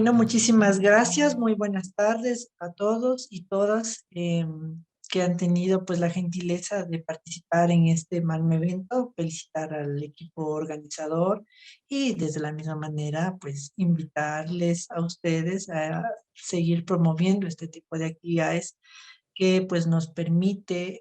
Bueno, muchísimas gracias. Muy buenas tardes a todos y todas que han tenido pues la gentileza de participar en este magno evento. Felicitar al equipo organizador y desde la misma manera pues invitarles a ustedes a seguir promoviendo este tipo de actividades que pues nos permite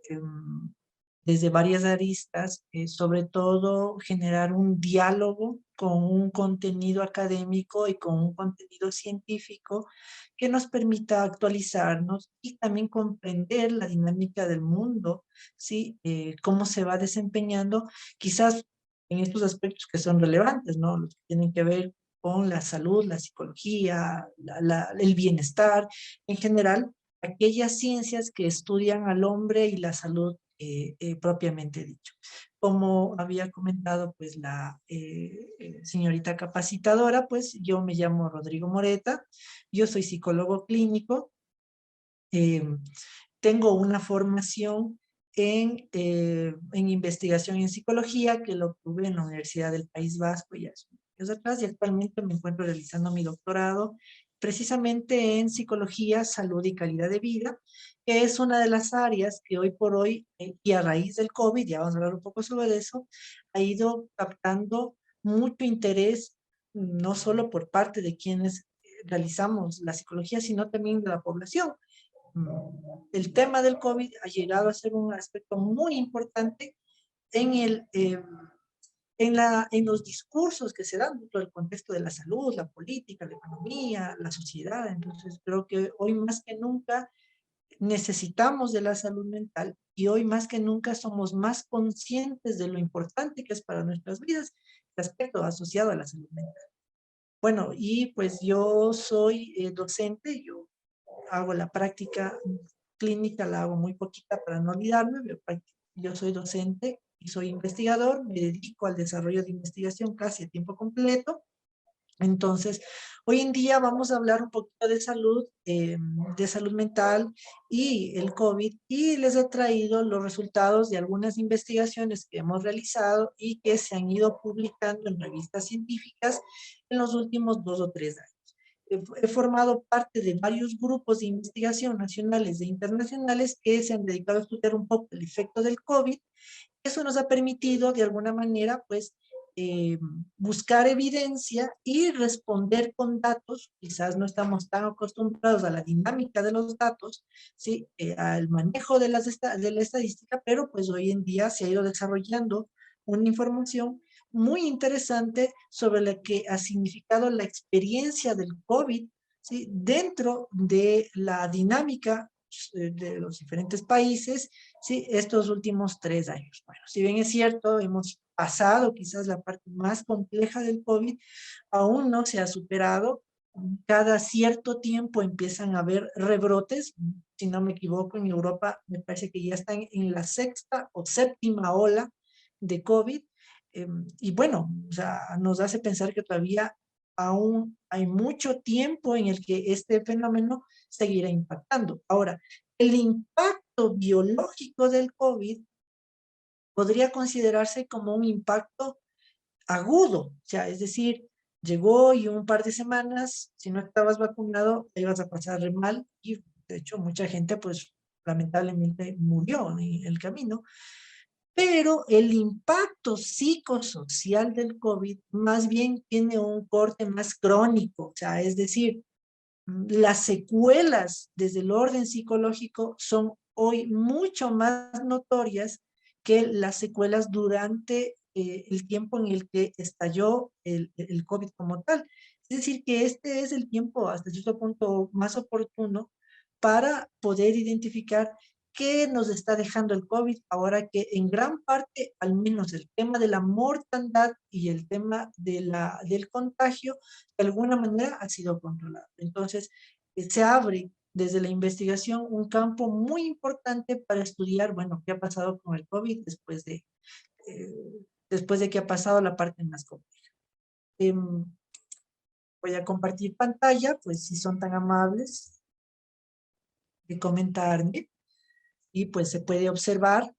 desde varias aristas, sobre todo generar un diálogo con un contenido académico y con un contenido científico que nos permita actualizarnos y también comprender la dinámica del mundo, ¿sí? Cómo se va desempeñando, quizás en estos aspectos que son relevantes, ¿no? Los que tienen que ver con la salud, la psicología, el bienestar en general, aquellas ciencias que estudian al hombre y la salud propiamente dicho. Como había comentado pues la señorita capacitadora, pues yo me llamo Rodrigo Moreta, yo soy psicólogo clínico, eh, tengo una formación en investigación en psicología que lo obtuve en la Universidad del País Vasco ya hace años atrás y actualmente me encuentro realizando mi doctorado precisamente en psicología, salud y calidad de vida, que es una de las áreas que hoy por hoy, y a raíz del COVID, ya vamos a hablar un poco sobre eso, ha ido captando mucho interés, no solo por parte de quienes realizamos la psicología, sino también de la población. El tema del COVID ha llegado a ser un aspecto muy importante en en los discursos que se dan dentro del contexto de la salud, la política, la economía, la sociedad. Entonces, creo que hoy más que nunca necesitamos de la salud mental y hoy más que nunca somos más conscientes de lo importante que es para nuestras vidas el aspecto asociado a la salud mental. Bueno, y pues yo soy docente, yo hago la práctica clínica, la hago muy poquita para no olvidarme, pero yo soy docente y soy investigador, me dedico al desarrollo de investigación casi a tiempo completo. Entonces, hoy en día vamos a hablar un poquito de salud mental y el COVID, y les he traído los resultados de algunas investigaciones que hemos realizado y que se han ido publicando en revistas científicas en los últimos 2 o 3 años. He formado parte de varios grupos de investigación nacionales e internacionales que se han dedicado a estudiar un poco el efecto del COVID. Eso nos ha permitido, de alguna manera, pues, eh, buscar evidencia y responder con datos. Quizás no estamos tan acostumbrados a la dinámica de los datos, ¿sí? Al manejo de de la estadística, pero pues hoy en día se ha ido desarrollando una información muy interesante sobre lo que ha significado la experiencia del COVID, ¿sí? Dentro de la dinámica de los diferentes países, sí, estos últimos 3 años. Bueno, si bien es cierto, hemos pasado quizás la parte más compleja del COVID, aún no se ha superado. Cada cierto tiempo empiezan a haber rebrotes. Si no me equivoco, en Europa me parece que ya están en la sexta o séptima ola de COVID. Y bueno, o sea, nos hace pensar que todavía aún hay mucho tiempo en el que este fenómeno seguirá impactando. Ahora, el impacto biológico del COVID podría considerarse como un impacto agudo, o sea, es decir, llegó y un par de semanas, si no estabas vacunado, te ibas a pasar re mal y de hecho mucha gente pues lamentablemente murió en el camino, pero el impacto psicosocial del COVID más bien tiene un corte más crónico, o sea, es decir, las secuelas desde el orden psicológico son hoy mucho más notorias que las secuelas durante el tiempo en el que estalló el COVID como tal. Es decir, que este es el tiempo hasta cierto punto más oportuno para poder identificar qué nos está dejando el COVID ahora que en gran parte, al menos el tema de la mortandad y el tema de del contagio, de alguna manera ha sido controlado. Entonces, se abre desde la investigación un campo muy importante para estudiar, bueno, qué ha pasado con el COVID eh, después de que ha pasado la parte más compleja. Voy a compartir pantalla, pues si son tan amables de comentarme y pues se puede observar.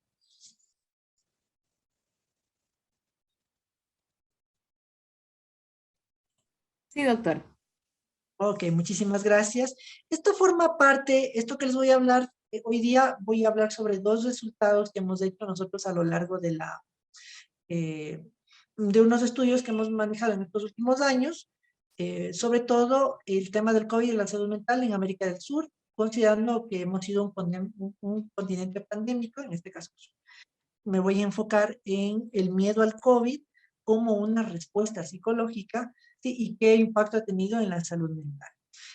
Sí, doctor. Ok, muchísimas gracias. Esto forma parte, esto que les voy a hablar, hoy día voy a hablar sobre dos resultados que hemos hecho nosotros a lo largo eh, de unos estudios que hemos manejado en estos últimos años, sobre todo el tema del COVID y la salud mental en América del Sur, considerando que hemos sido un continente pandémico, en este caso me voy a enfocar en el miedo al COVID como una respuesta psicológica, ¿sí? Y qué impacto ha tenido en la salud mental.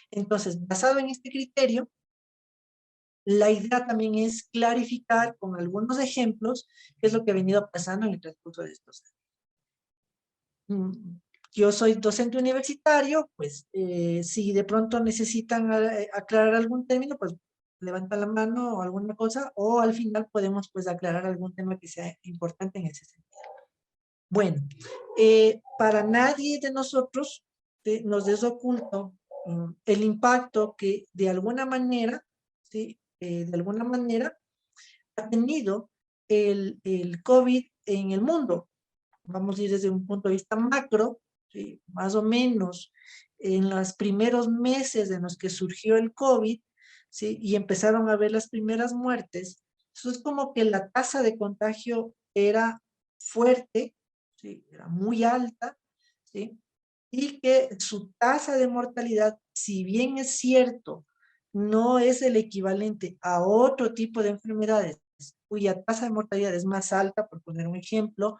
Entonces, basado en este criterio, la idea también es clarificar con algunos ejemplos qué es lo que ha venido pasando en el transcurso de estos años. Yo soy docente universitario, pues si de pronto necesitan aclarar algún término, pues levantan la mano o alguna cosa, o al final podemos pues aclarar algún tema que sea importante en ese sentido. Bueno, para nadie de nosotros nos es oculto el impacto que de alguna manera, ¿sí? De alguna manera ha tenido el COVID en el mundo. Vamos a ir desde un punto de vista macro, ¿sí? Más o menos en los primeros meses en los que surgió el COVID, ¿sí? Y empezaron a ver las primeras muertes, eso es como que la tasa de contagio era fuerte, ¿sí? Era muy alta, ¿sí? Y que su tasa de mortalidad, si bien es cierto, no es el equivalente a otro tipo de enfermedades cuya tasa de mortalidad es más alta, por poner un ejemplo,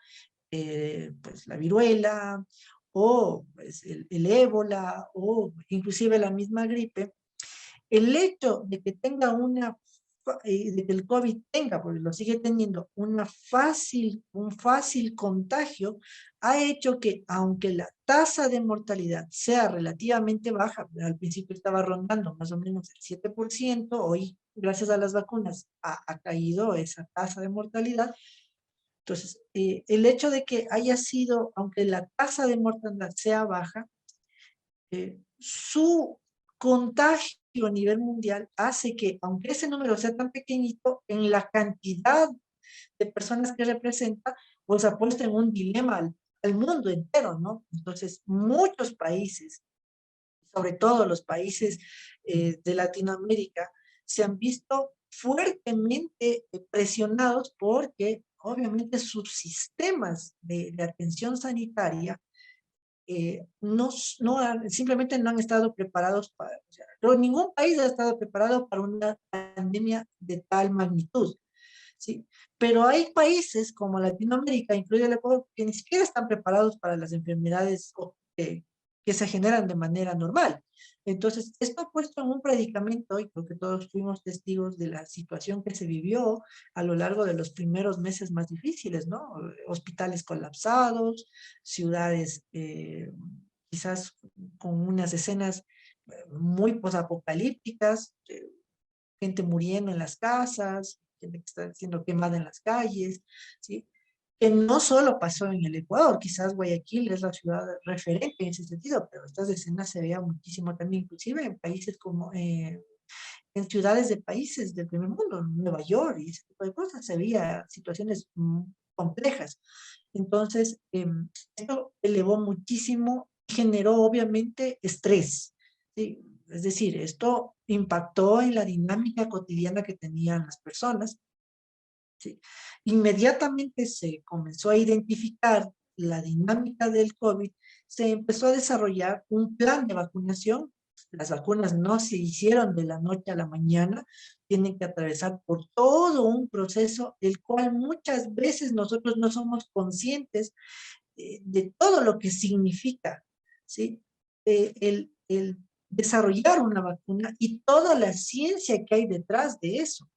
pues la viruela o pues, el ébola o inclusive la misma gripe, el hecho de que tenga de que el COVID tenga, porque lo sigue teniendo, un fácil contagio, ha hecho que, aunque la tasa de mortalidad sea relativamente baja, al principio estaba rondando más o menos el 7%, hoy, gracias a las vacunas, ha caído esa tasa de mortalidad. Entonces, el hecho de que haya sido, aunque la tasa de mortalidad sea baja, su contagio a nivel mundial hace que, aunque ese número sea tan pequeñito, en la cantidad de personas que representa, pues ha puesto en un dilema al mundo entero, ¿no? Entonces, muchos países, sobre todo los países de Latinoamérica, se han visto fuertemente presionados porque obviamente sus sistemas de atención sanitaria simplemente no han estado preparados para, o sea, ningún país ha estado preparado para una pandemia de tal magnitud, ¿sí? Pero hay países como Latinoamérica, incluido el Ecuador, que ni siquiera están preparados para las enfermedades que se generan de manera normal. Entonces, esto ha puesto en un predicamento, y creo que todos fuimos testigos de la situación que se vivió a lo largo de los primeros meses más difíciles, ¿no? Hospitales colapsados, ciudades quizás con unas escenas muy posapocalípticas, gente muriendo en las casas, gente que está siendo quemada en las calles, ¿sí? Que no solo pasó en el Ecuador, quizás Guayaquil es la ciudad referente en ese sentido, pero estas escenas se veían muchísimo también, inclusive en países como, en ciudades de países del primer mundo, Nueva York y ese tipo de cosas, se veía situaciones complejas. Entonces, esto elevó muchísimo, generó obviamente estrés, ¿sí? Es decir, esto impactó en la dinámica cotidiana que tenían las personas, ¿sí? Inmediatamente se comenzó a identificar la dinámica del COVID, se empezó a desarrollar un plan de vacunación. Las vacunas no se hicieron de la noche a la mañana, tienen que atravesar por todo un proceso, el cual muchas veces nosotros no somos conscientes de todo lo que significa, ¿sí? El desarrollar una vacuna y toda la ciencia que hay detrás de eso.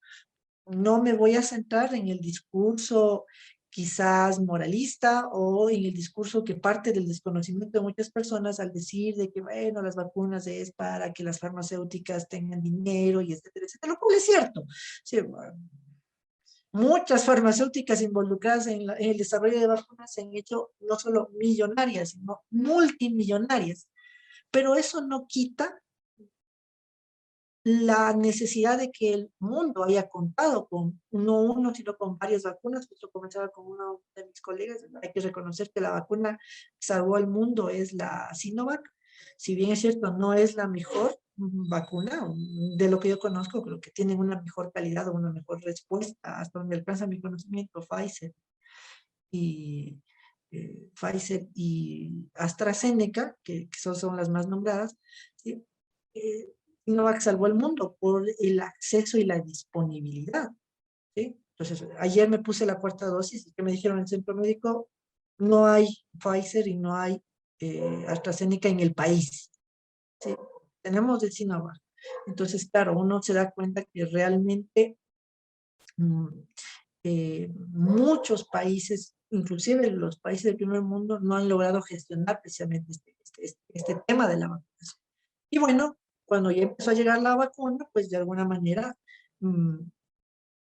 No me voy a centrar en el discurso quizás moralista o en el discurso que parte del desconocimiento de muchas personas al decir de que, bueno, las vacunas es para que las farmacéuticas tengan dinero y etcétera, etcétera, lo cual es cierto. Sí, bueno, muchas farmacéuticas involucradas en el desarrollo de vacunas se han hecho no solo millonarias, sino multimillonarias. Pero eso no quita la necesidad de que el mundo haya contado con no uno, sino con varias vacunas. Esto comenzaba con uno de mis colegas. Hay que reconocer que la vacuna que salvó al mundo es la Sinovac. Si bien es cierto, no es la mejor vacuna, de lo que yo conozco, creo que tienen una mejor calidad o una mejor respuesta, hasta donde alcanza mi conocimiento, y, Pfizer y AstraZeneca, que son las más nombradas, ¿sí? Eh, Sinovac salvó el mundo por el acceso y la disponibilidad, ¿sí? Entonces, ayer me puse la cuarta dosis y que me dijeron en el centro médico, no hay Pfizer y no hay AstraZeneca en el país, ¿sí? Tenemos de Sinovac. Entonces, claro, uno se da cuenta que realmente mm, muchos países, inclusive los países del primer mundo, no han logrado gestionar precisamente este tema de la vacunación. Y bueno, cuando ya empezó a llegar la vacuna, pues mm,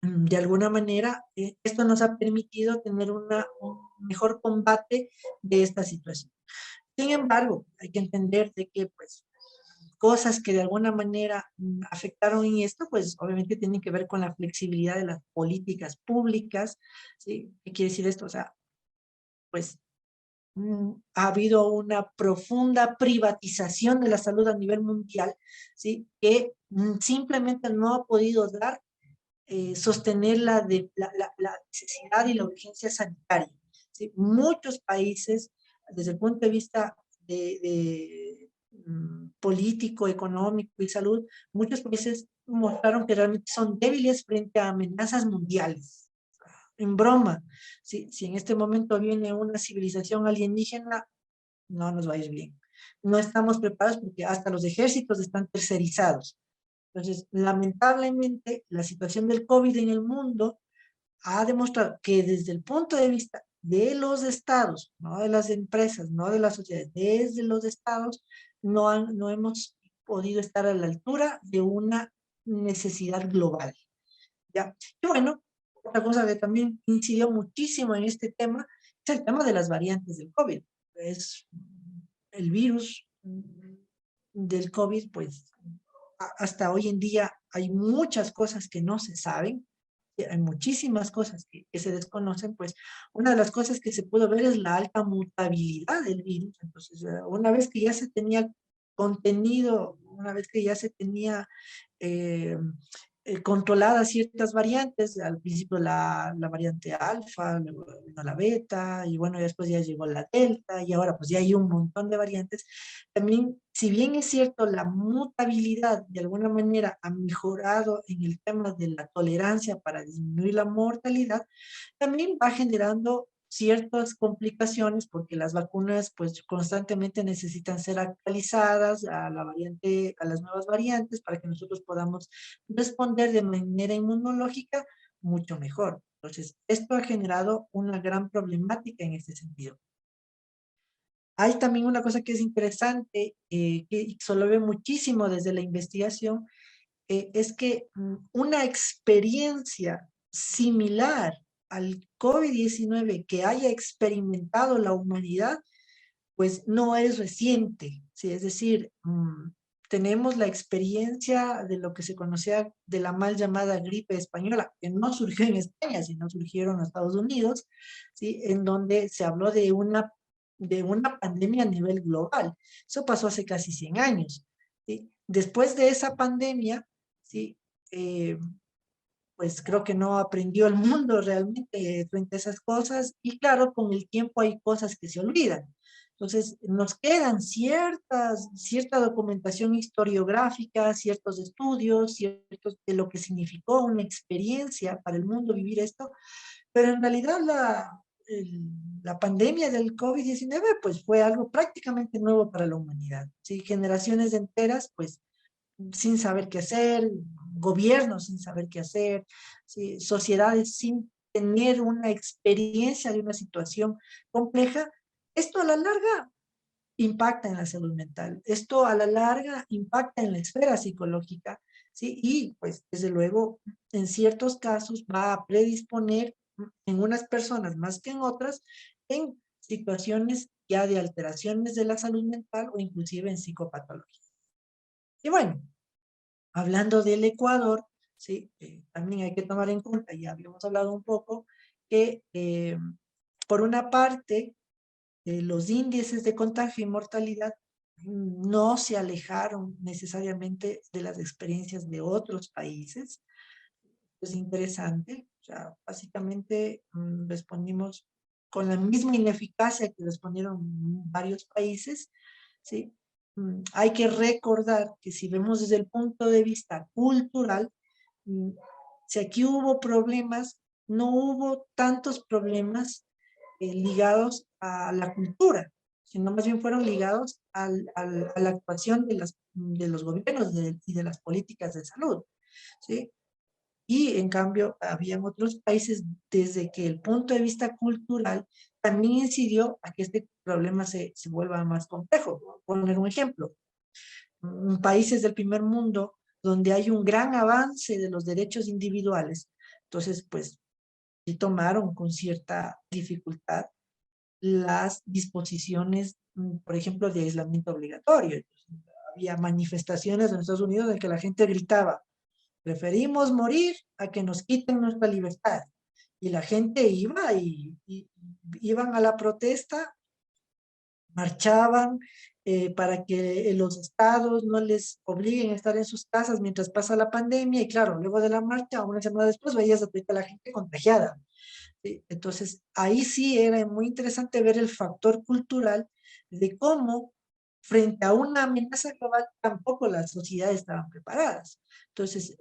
de alguna manera, esto nos ha permitido tener un mejor combate de esta situación. Sin embargo, hay que entender de que, pues, cosas que de alguna manera afectaron en esto, pues obviamente tienen que ver con la flexibilidad de las políticas públicas, ¿sí? ¿Qué quiere decir esto? O sea, pues ha habido una profunda privatización de la salud a nivel mundial, ¿sí? Que simplemente no ha podido dar, sostener la necesidad y la urgencia sanitaria, ¿sí? Muchos países, desde el punto de vista político, económico y salud, muchos países mostraron que realmente son débiles frente a amenazas mundiales. En broma, si en este momento viene una civilización alienígena, no nos va a ir bien. No estamos preparados porque hasta los ejércitos están tercerizados. Entonces, lamentablemente, la situación del COVID en el mundo ha demostrado que desde el punto de vista de los estados, no de las empresas, no de las sociedades, desde los estados, no hemos podido estar a la altura de una necesidad global. ¿Ya? Y bueno, otra cosa que también incidió muchísimo en este tema es el tema de las variantes del COVID. Es el virus del COVID, pues hasta hoy en día hay muchas cosas que no se saben, hay muchísimas cosas que se desconocen, pues una de las cosas que se pudo ver es la alta mutabilidad del virus. Entonces, una vez que ya se tenía contenido, una vez que ya se tenía eh, controladas ciertas variantes, al principio la variante alfa, luego vino la beta, y bueno, después ya llegó la delta, y ahora pues ya hay un montón de variantes. También, si bien es cierto, la mutabilidad de alguna manera ha mejorado en el tema de la tolerancia para disminuir la mortalidad, también va generando ciertas complicaciones porque las vacunas pues constantemente necesitan ser actualizadas a la variante, a las nuevas variantes para que nosotros podamos responder de manera inmunológica mucho mejor. Entonces, esto ha generado una gran problemática en este sentido. Hay también una cosa que es interesante, que solo veo muchísimo desde la investigación, es que una experiencia similar al COVID-19 que haya experimentado la humanidad, pues no es reciente, ¿sí? Es decir, tenemos la experiencia de lo que se conocía de la mal llamada gripe española, que no surgió en España, sino surgieron en Estados Unidos, ¿sí? En donde se habló de una pandemia a nivel global. Eso pasó hace casi 100 años, ¿sí? Después de esa pandemia, ¿sí? Eh, pues creo que no aprendió el mundo realmente frente a esas cosas y claro, con el tiempo hay cosas que se olvidan. Entonces, nos quedan cierta documentación historiográfica, ciertos estudios, ciertos de lo que significó una experiencia para el mundo vivir esto, pero en realidad la pandemia del COVID-19 pues fue algo prácticamente nuevo para la humanidad. ¿Sí? Generaciones enteras pues sin saber qué hacer, gobiernos sin saber qué hacer, ¿sí? Sociedades sin tener una experiencia de una situación compleja. Esto a la larga impacta en la salud mental, esto a la larga impacta en la esfera psicológica, ¿sí? Y pues desde luego en ciertos casos va a predisponer en unas personas más que en otras en situaciones ya de alteraciones de la salud mental o inclusive en psicopatología. Y bueno, hablando del Ecuador, ¿sí? También hay que tomar en cuenta, ya habíamos hablado un poco, que por una parte, los índices de contagio y mortalidad no se alejaron necesariamente de las experiencias de otros países. Es interesante. O sea, básicamente respondimos con la misma ineficacia que respondieron varios países, ¿sí? Hay que recordar que si vemos desde el punto de vista cultural, mm, si aquí hubo problemas, no hubo tantos problemas ligados a la cultura, sino más bien fueron ligados a la actuación de los gobiernos y de las políticas de salud, ¿sí? Y en cambio, habían otros países desde que el punto de vista cultural también incidió a que este problema se vuelva más complejo. Voy a poner un ejemplo. Países del primer mundo donde hay un gran avance de los derechos individuales, entonces, pues, sí tomaron con cierta dificultad las disposiciones, por ejemplo, de aislamiento obligatorio. Entonces, había manifestaciones en Estados Unidos en que la gente gritaba, preferimos morir a que nos quiten nuestra libertad. Y la gente iba y iban a la protesta, marchaban para que los estados no les obliguen a estar en sus casas mientras pasa la pandemia. Y claro, luego de la marcha, una semana después, veías a toda la gente contagiada. ¿Sí? Entonces, ahí sí era muy interesante ver el factor cultural de cómo frente a una amenaza global tampoco las sociedades estaban preparadas. Entonces,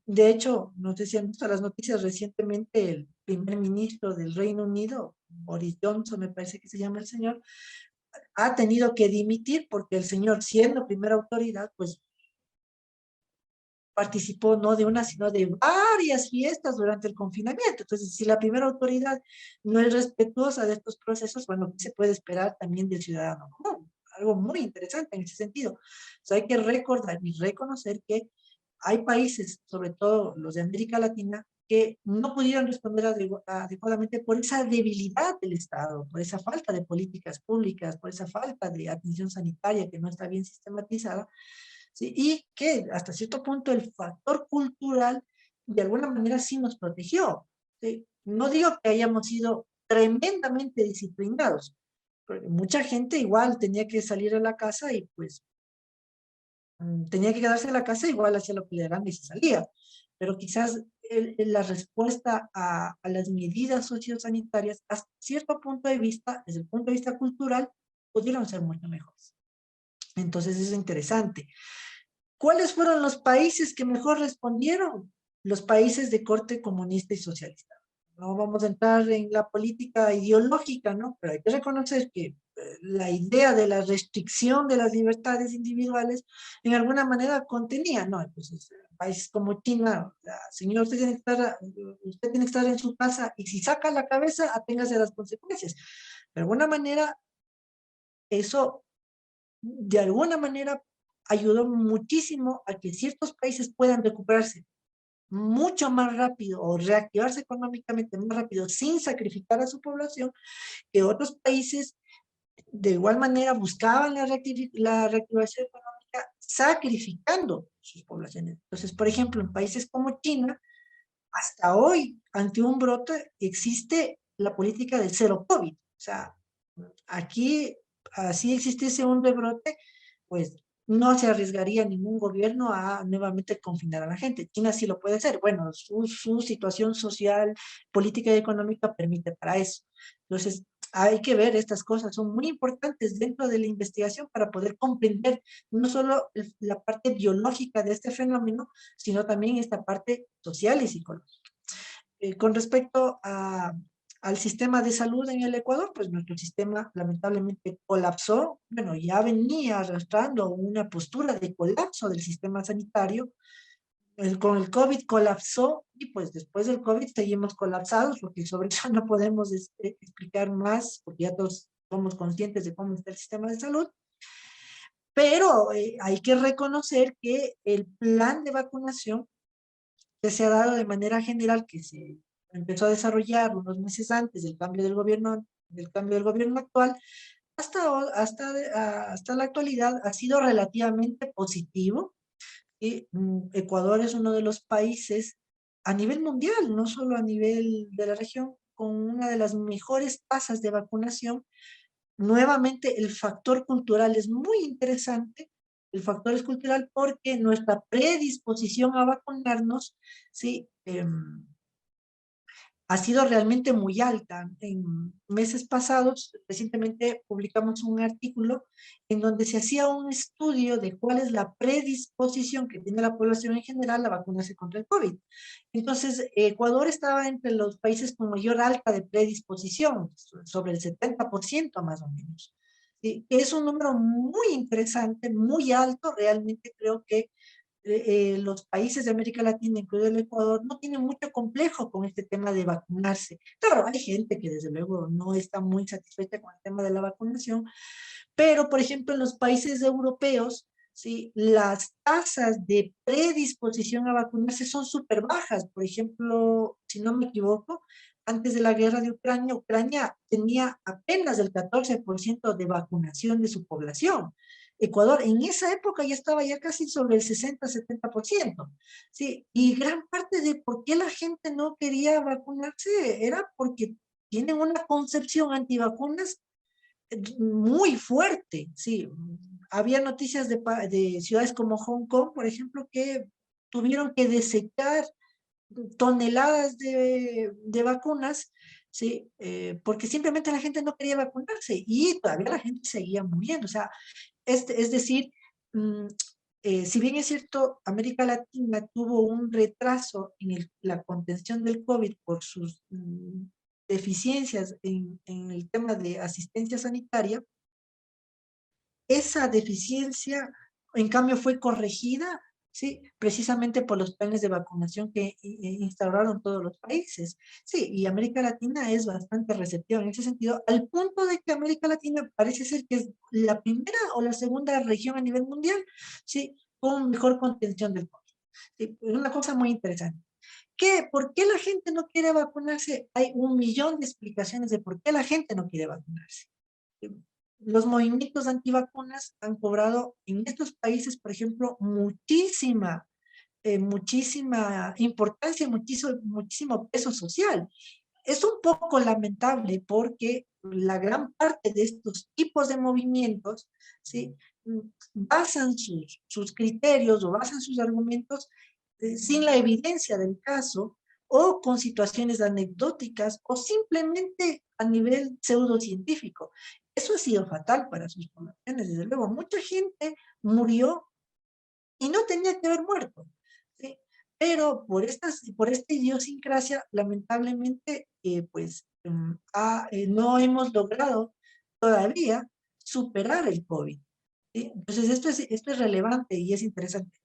de hecho, no sé si han visto las noticias recientemente, el primer ministro del Reino Unido, Boris Johnson, me parece que se llama el señor, ha tenido que dimitir porque el señor, siendo primera autoridad, pues participó no de una, sino de varias fiestas durante el confinamiento. Entonces, si la primera autoridad no es respetuosa de estos procesos, bueno, ¿qué se puede esperar también del ciudadano común? Algo muy interesante en ese sentido. O sea, hay que recordar y reconocer que hay países, sobre todo los de América Latina, que no pudieron responder adecuadamente por esa debilidad del Estado, por esa falta de políticas públicas, por esa falta de atención sanitaria que no está bien sistematizada, ¿sí? Y que hasta cierto punto el factor cultural de alguna manera sí nos protegió, ¿sí? No digo que hayamos sido tremendamente disciplinados, pero mucha gente igual tenía que salir a la casa y pues tenía que quedarse en la casa, igual hacía lo que le daban y se salía. Pero quizás la respuesta a las medidas sociosanitarias, hasta cierto punto de vista, desde el punto de vista cultural, pudieron ser mucho mejores. Entonces es interesante. ¿Cuáles fueron los países que mejor respondieron? Los países de corte comunista y socialista. No vamos a entrar en la política ideológica, ¿no? Pero hay que reconocer que la idea de la restricción de las libertades individuales en alguna manera contenía, ¿no? Entonces, países como China, señor, usted tiene que estar en su casa y si saca la cabeza, aténgase a las consecuencias. De alguna manera, eso de alguna manera ayudó muchísimo a que ciertos países puedan recuperarse mucho más rápido o reactivarse económicamente más rápido sin sacrificar a su población, que otros países de igual manera buscaban la reactivación económica sacrificando sus poblaciones. Entonces, por ejemplo, en países como China, hasta hoy, ante un brote, existe la política del cero COVID. O sea, aquí, así existiese un rebrote, pues no se arriesgaría ningún gobierno a nuevamente confinar a la gente. China sí lo puede hacer. Bueno, su situación social, política y económica permite para eso. Entonces, hay que ver estas cosas, son muy importantes dentro de la investigación para poder comprender no solo la parte biológica de este fenómeno, sino también esta parte social y psicológica. Con respecto al sistema de salud en el Ecuador, pues nuestro sistema lamentablemente colapsó. Bueno, ya venía arrastrando una postura de colapso del sistema sanitario. Con el COVID colapsó y pues después del COVID seguimos colapsados porque sobre eso no podemos explicar más porque ya todos somos conscientes de cómo está el sistema de salud. Pero hay que reconocer que el plan de vacunación que se ha dado de manera general, que se empezó a desarrollar unos meses antes del cambio del gobierno actual, hasta la actualidad ha sido relativamente positivo. Y Ecuador es uno de los países a nivel mundial, no solo a nivel de la región, con una de las mejores tasas de vacunación nuevamente el factor cultural es muy interesante. El factor es cultural porque nuestra predisposición a vacunarnos, ¿sí? Ha sido realmente muy alta. En meses pasados, recientemente publicamos un artículo en donde se hacía un estudio de cuál es la predisposición que tiene la población en general a vacunarse contra el COVID. Entonces, Ecuador estaba entre los países con mayor alta de predisposición, sobre el 70% más o menos. Sí, es un número muy interesante, muy alto. Realmente creo que los países de América Latina, incluido el Ecuador, no tienen mucho complejo con este tema de vacunarse. Claro, hay gente que desde luego no está muy satisfecha con el tema de la vacunación, pero por ejemplo en los países europeos, ¿sí? Las tasas de predisposición a vacunarse son súper bajas. Por ejemplo, si no me equivoco, antes de la guerra de Ucrania, Ucrania tenía apenas el 14% de vacunación de su población. Ecuador en esa época ya estaba ya casi sobre el 60-70%. Sí, y gran parte de por qué la gente no quería vacunarse era porque tienen una concepción antivacunas muy fuerte, sí. Había noticias de ciudades como Hong Kong, por ejemplo, que tuvieron que desecar toneladas de vacunas, ¿sí? Porque simplemente la gente no quería vacunarse y todavía la gente seguía muriendo. O sea, es decir, mm, si bien es cierto, América Latina tuvo un retraso en la contención del COVID por sus deficiencias en el tema de asistencia sanitaria, esa deficiencia, en cambio, fue corregida, ¿sí? Precisamente por los planes de vacunación que instauraron todos los países. Sí, y América Latina es bastante receptiva en ese sentido, al punto de que América Latina parece ser que es la primera o la segunda región a nivel mundial, ¿sí? Con mejor contención del COVID. Sí, es una cosa muy interesante. ¿Por qué la gente no quiere vacunarse? Hay un millón de explicaciones de por qué la gente no quiere vacunarse. Los movimientos antivacunas han cobrado en estos países, por ejemplo, muchísima importancia, muchísimo peso social. Es un poco lamentable porque la gran parte de estos tipos de movimientos, ¿sí? Basan sus criterios o basan sus argumentos sin la evidencia del caso o con situaciones anecdóticas o simplemente a nivel pseudocientífico. Eso ha sido fatal para sus poblaciones, desde luego. Mucha gente murió y no tenía que haber muerto, ¿sí? Pero por esta idiosincrasia, lamentablemente, pues no hemos logrado todavía superar el COVID, ¿sí? Entonces, esto es relevante y es interesante.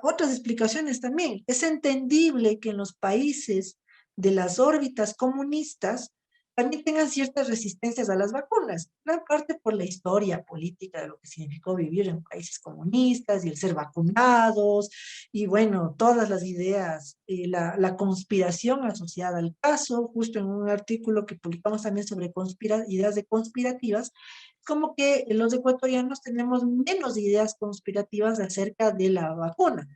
Otras explicaciones también. Es entendible que en los países de las órbitas comunistas también tengan ciertas resistencias a las vacunas, gran parte por la historia política de lo que significó vivir en países comunistas y el ser vacunados, y bueno, todas las ideas, la conspiración asociada al caso, justo en un artículo que publicamos también sobre ideas de conspirativas, como que los ecuatorianos tenemos menos ideas conspirativas acerca de la vacuna.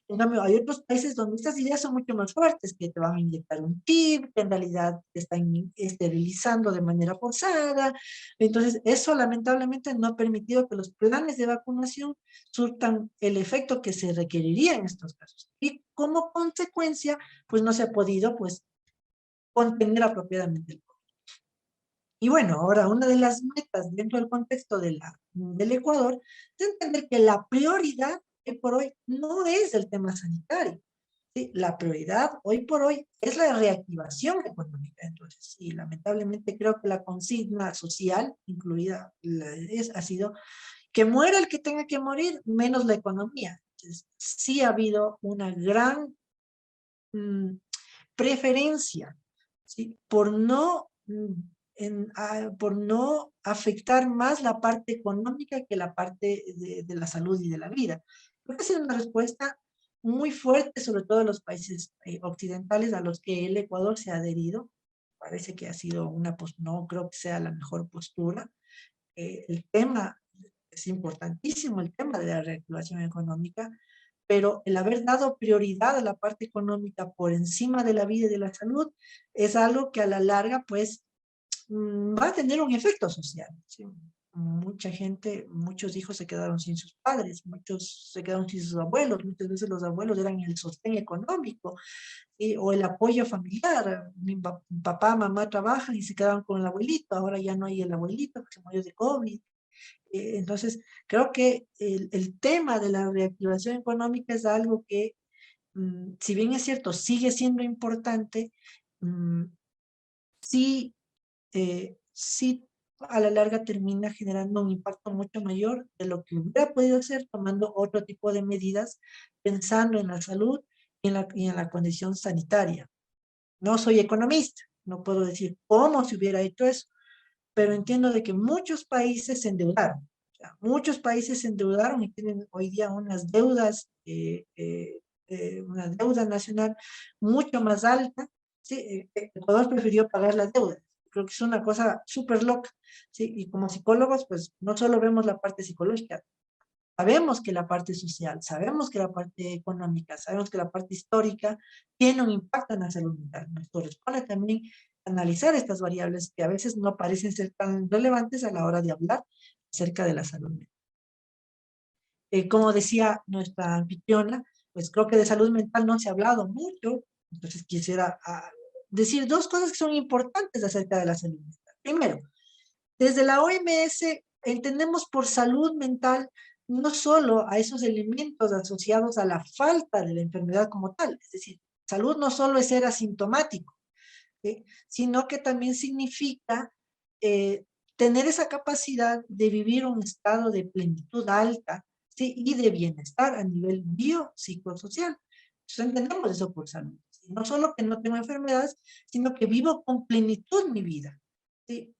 En cambio, hay otros países donde estas ideas son mucho más fuertes, que te van a inyectar un chip, que en realidad te están esterilizando de manera forzada. Entonces, eso lamentablemente no ha permitido que los planes de vacunación surtan el efecto que se requeriría en estos casos. Y como consecuencia, pues no se ha podido, pues, contener apropiadamente el COVID. Y bueno, ahora una de las metas dentro del contexto del Ecuador es entender que la prioridad hoy por hoy no es el tema sanitario. ¿Sí? La prioridad hoy por hoy es la reactivación económica. Entonces, y lamentablemente creo que la consigna social, incluida, ha sido que muera el que tenga que morir, menos la economía. Entonces, sí ha habido una gran mm, preferencia, ¿sí? Por no afectar más la parte económica que la parte de la salud y de la vida. Creo que ha sido una respuesta muy fuerte, sobre todo en los países occidentales a los que el Ecuador se ha adherido. Parece que ha sido no creo que sea la mejor postura. El tema es importantísimo, el tema de la reactivación económica, pero el haber dado prioridad a la parte económica por encima de la vida y de la salud es algo que a la larga, pues, va a tener un efecto social, ¿sí? Mucha gente, muchos hijos se quedaron sin sus padres, muchos se quedaron sin sus abuelos, muchas veces los abuelos eran el sostén económico, ¿sí? O el apoyo familiar. Papá, mamá trabajan y se quedaron con el abuelito, ahora ya no hay el abuelito porque se murió de COVID. Entonces, creo que el tema de la reactivación económica es algo que, si bien es cierto, sigue siendo importante, mm, sí, sí a la larga termina generando un impacto mucho mayor de lo que hubiera podido hacer tomando otro tipo de medidas, pensando en la salud y en la condición sanitaria. No soy economista, no puedo decir cómo se hubiera hecho eso, pero entiendo de que muchos países se endeudaron. O sea, muchos países se endeudaron y tienen hoy día unas deudas, una deuda nacional mucho más alta. ¿Sí? Ecuador prefirió pagar las deudas. Creo que es una cosa súper loca. ¿Sí? Y como psicólogos, pues no solo vemos la parte psicológica, sabemos que la parte social, sabemos que la parte económica, sabemos que la parte histórica tiene un impacto en la salud mental. Nos corresponde también analizar estas variables que a veces no parecen ser tan relevantes a la hora de hablar acerca de la salud mental. Como decía nuestra anfitriona, pues creo que de salud mental no se ha hablado mucho, entonces quisiera decir dos cosas que son importantes acerca de la salud mental. Primero, desde la OMS entendemos por salud mental no solo a esos elementos asociados a la falta de la enfermedad como tal, es decir, salud no solo es ser asintomático, ¿sí? Sino que también significa eh, tener esa capacidad de vivir un estado de plenitud alta, ¿sí? Y de bienestar a nivel biopsicosocial. Entonces entendemos eso por salud. ¿Sí? No solo que no tengo enfermedades, sino que vivo con plenitud mi vida. ¿Sí?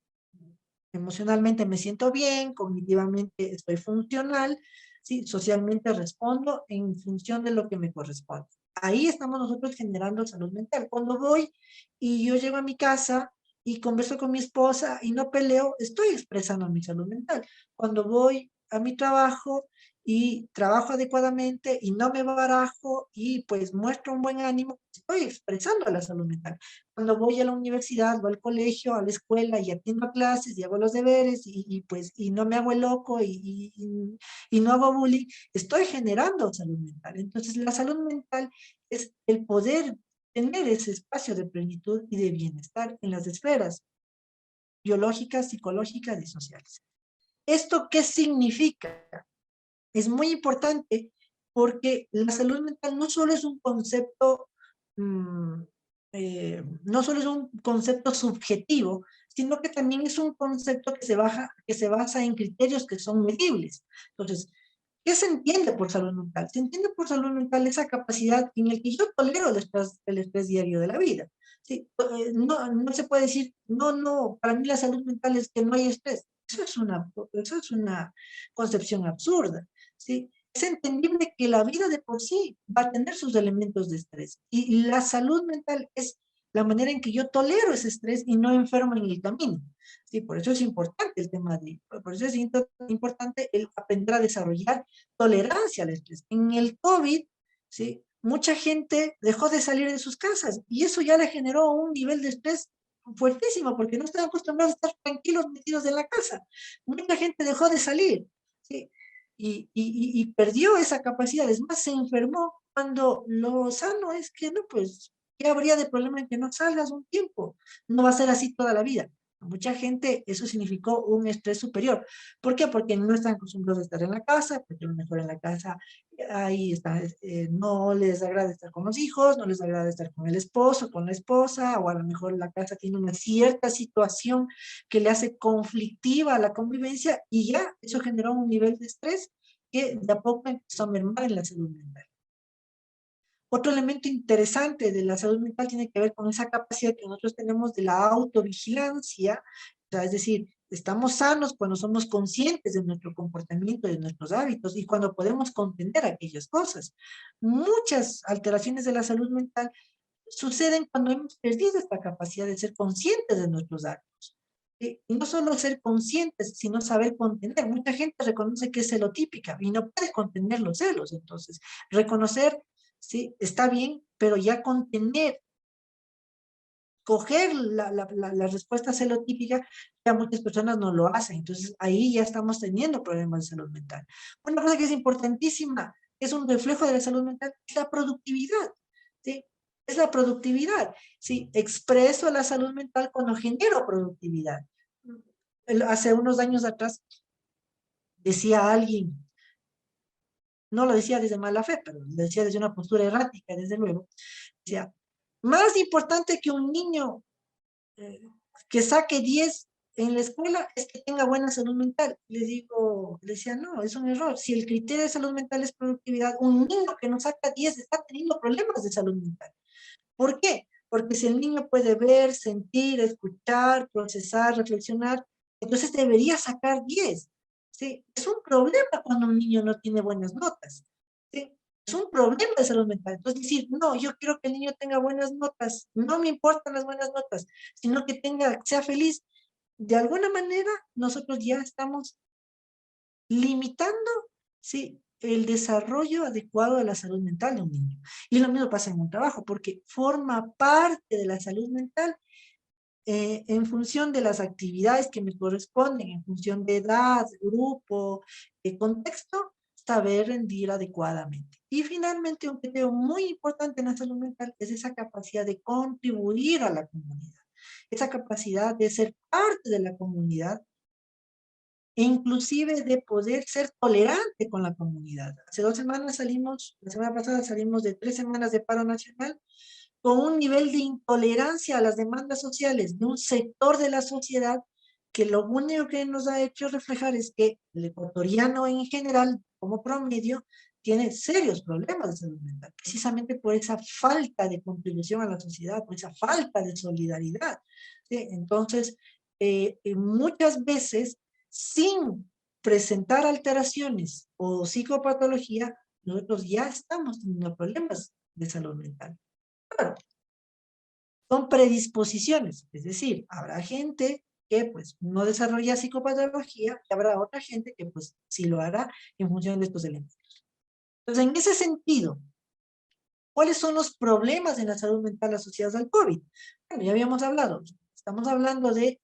Emocionalmente me siento bien, cognitivamente estoy funcional, ¿sí? Socialmente respondo en función de lo que me corresponde. Ahí estamos nosotros generando salud mental. Cuando voy y yo llego a mi casa y converso con mi esposa y no peleo, estoy expresando mi salud mental. Cuando voy a mi trabajo y trabajo adecuadamente y no me barajo y pues muestro un buen ánimo, estoy expresando la salud mental. Cuando voy a la universidad o al colegio, a la escuela y atiendo clases y hago los deberes pues y no me hago el loco y no hago bullying, estoy generando salud mental. Entonces la salud mental es el poder tener ese espacio de plenitud y de bienestar en las esferas biológicas, psicológicas y sociales. ¿Esto qué significa? Es muy importante porque la salud mental no solo es un concepto, mm, no solo es un concepto subjetivo, sino que también es un concepto que se basa en criterios que son medibles. Entonces, ¿qué se entiende por salud mental? Se entiende por salud mental esa capacidad en la que yo tolero el estrés diario de la vida. Sí, no, no se puede decir, no, no, para mí la salud mental es que no hay estrés. Eso es una concepción absurda. ¿Sí? Es entendible que la vida de por sí va a tener sus elementos de estrés y la salud mental es la manera en que yo tolero ese estrés y no enfermo en el camino. Sí, por eso es importante el tema por eso es importante el aprender a desarrollar tolerancia al estrés. En el COVID, sí, mucha gente dejó de salir de sus casas y eso ya le generó un nivel de estrés fuertísimo porque no estaban acostumbrados a estar tranquilos metidos en la casa. Mucha gente dejó de salir, ¿sí? Y perdió esa capacidad. Es más, se enfermó cuando lo sano es que no, pues, ¿qué habría de problema en que no salgas un tiempo? No va a ser así toda la vida. A mucha gente eso significó un estrés superior. ¿Por qué? Porque no están acostumbrados a estar en la casa, porque a lo mejor en la casa ahí está, no les agrada estar con los hijos, no les agrada estar con el esposo, con la esposa, o a lo mejor la casa tiene una cierta situación que le hace conflictiva la convivencia y ya eso generó un nivel de estrés que de a poco empezó a mermar en la salud mental. Otro elemento interesante de la salud mental tiene que ver con esa capacidad que nosotros tenemos de la autovigilancia, o sea, es decir, estamos sanos cuando somos conscientes de nuestro comportamiento, de nuestros hábitos y cuando podemos contener aquellas cosas. Muchas alteraciones de la salud mental suceden cuando hemos perdido esta capacidad de ser conscientes de nuestros actos. Y no solo ser conscientes, sino saber contener. Mucha gente reconoce que es celotípica y no puede contener los celos. Entonces, reconocer, sí, está bien, pero ya contener coger la respuesta celotípica, ya muchas personas no lo hacen. Entonces, ahí ya estamos teniendo problemas de salud mental. Una cosa que es importantísima, es un reflejo de la salud mental, es la productividad, ¿sí? Es la productividad, ¿sí? Expreso la salud mental cuando genero productividad. Hace unos años atrás decía alguien, no lo decía desde mala fe, pero lo decía desde una postura errática, desde luego, decía, más importante que un niño eh, que saque 10 en la escuela es que tenga buena salud mental. Le digo, le decía, no, es un error. Si el criterio de salud mental es productividad, un niño que no saca 10 está teniendo problemas de salud mental. ¿Por qué? Porque si el niño puede ver, sentir, escuchar, procesar, reflexionar, entonces debería sacar 10. ¿Sí? Es un problema cuando un niño no tiene buenas notas. ¿Sí? Es un problema de salud mental. Entonces decir, no, yo quiero que el niño tenga buenas notas, no me importan las buenas notas, sino que tenga, sea feliz. De alguna manera, nosotros ya estamos limitando, ¿sí?, el desarrollo adecuado de la salud mental de un niño. Y lo mismo pasa en un trabajo, porque forma parte de la salud mental en función de las actividades que me corresponden, en función de edad, grupo, contexto, saber rendir adecuadamente. Y finalmente, un criterio muy importante en la salud mental es esa capacidad de contribuir a la comunidad, esa capacidad de ser parte de la comunidad e inclusive de poder ser tolerante con la comunidad. Hace 2 semanas salimos, la semana pasada salimos de 3 semanas de paro nacional con un nivel de intolerancia a las demandas sociales de un sector de la sociedad que lo único que nos ha hecho reflejar es que el ecuatoriano en general, como promedio, tiene serios problemas de salud mental, precisamente por esa falta de contribución a la sociedad, por esa falta de solidaridad. ¿Sí? Entonces, muchas veces, sin presentar alteraciones o psicopatología, nosotros ya estamos teniendo problemas de salud mental. Claro, son predisposiciones, es decir, habrá gente que pues no desarrolla psicopatología y habrá otra gente que pues sí lo hará en función de estos elementos. Entonces, en ese sentido, ¿cuáles son los problemas en la salud mental asociados al COVID? Bueno, ya habíamos hablado, estamos hablando de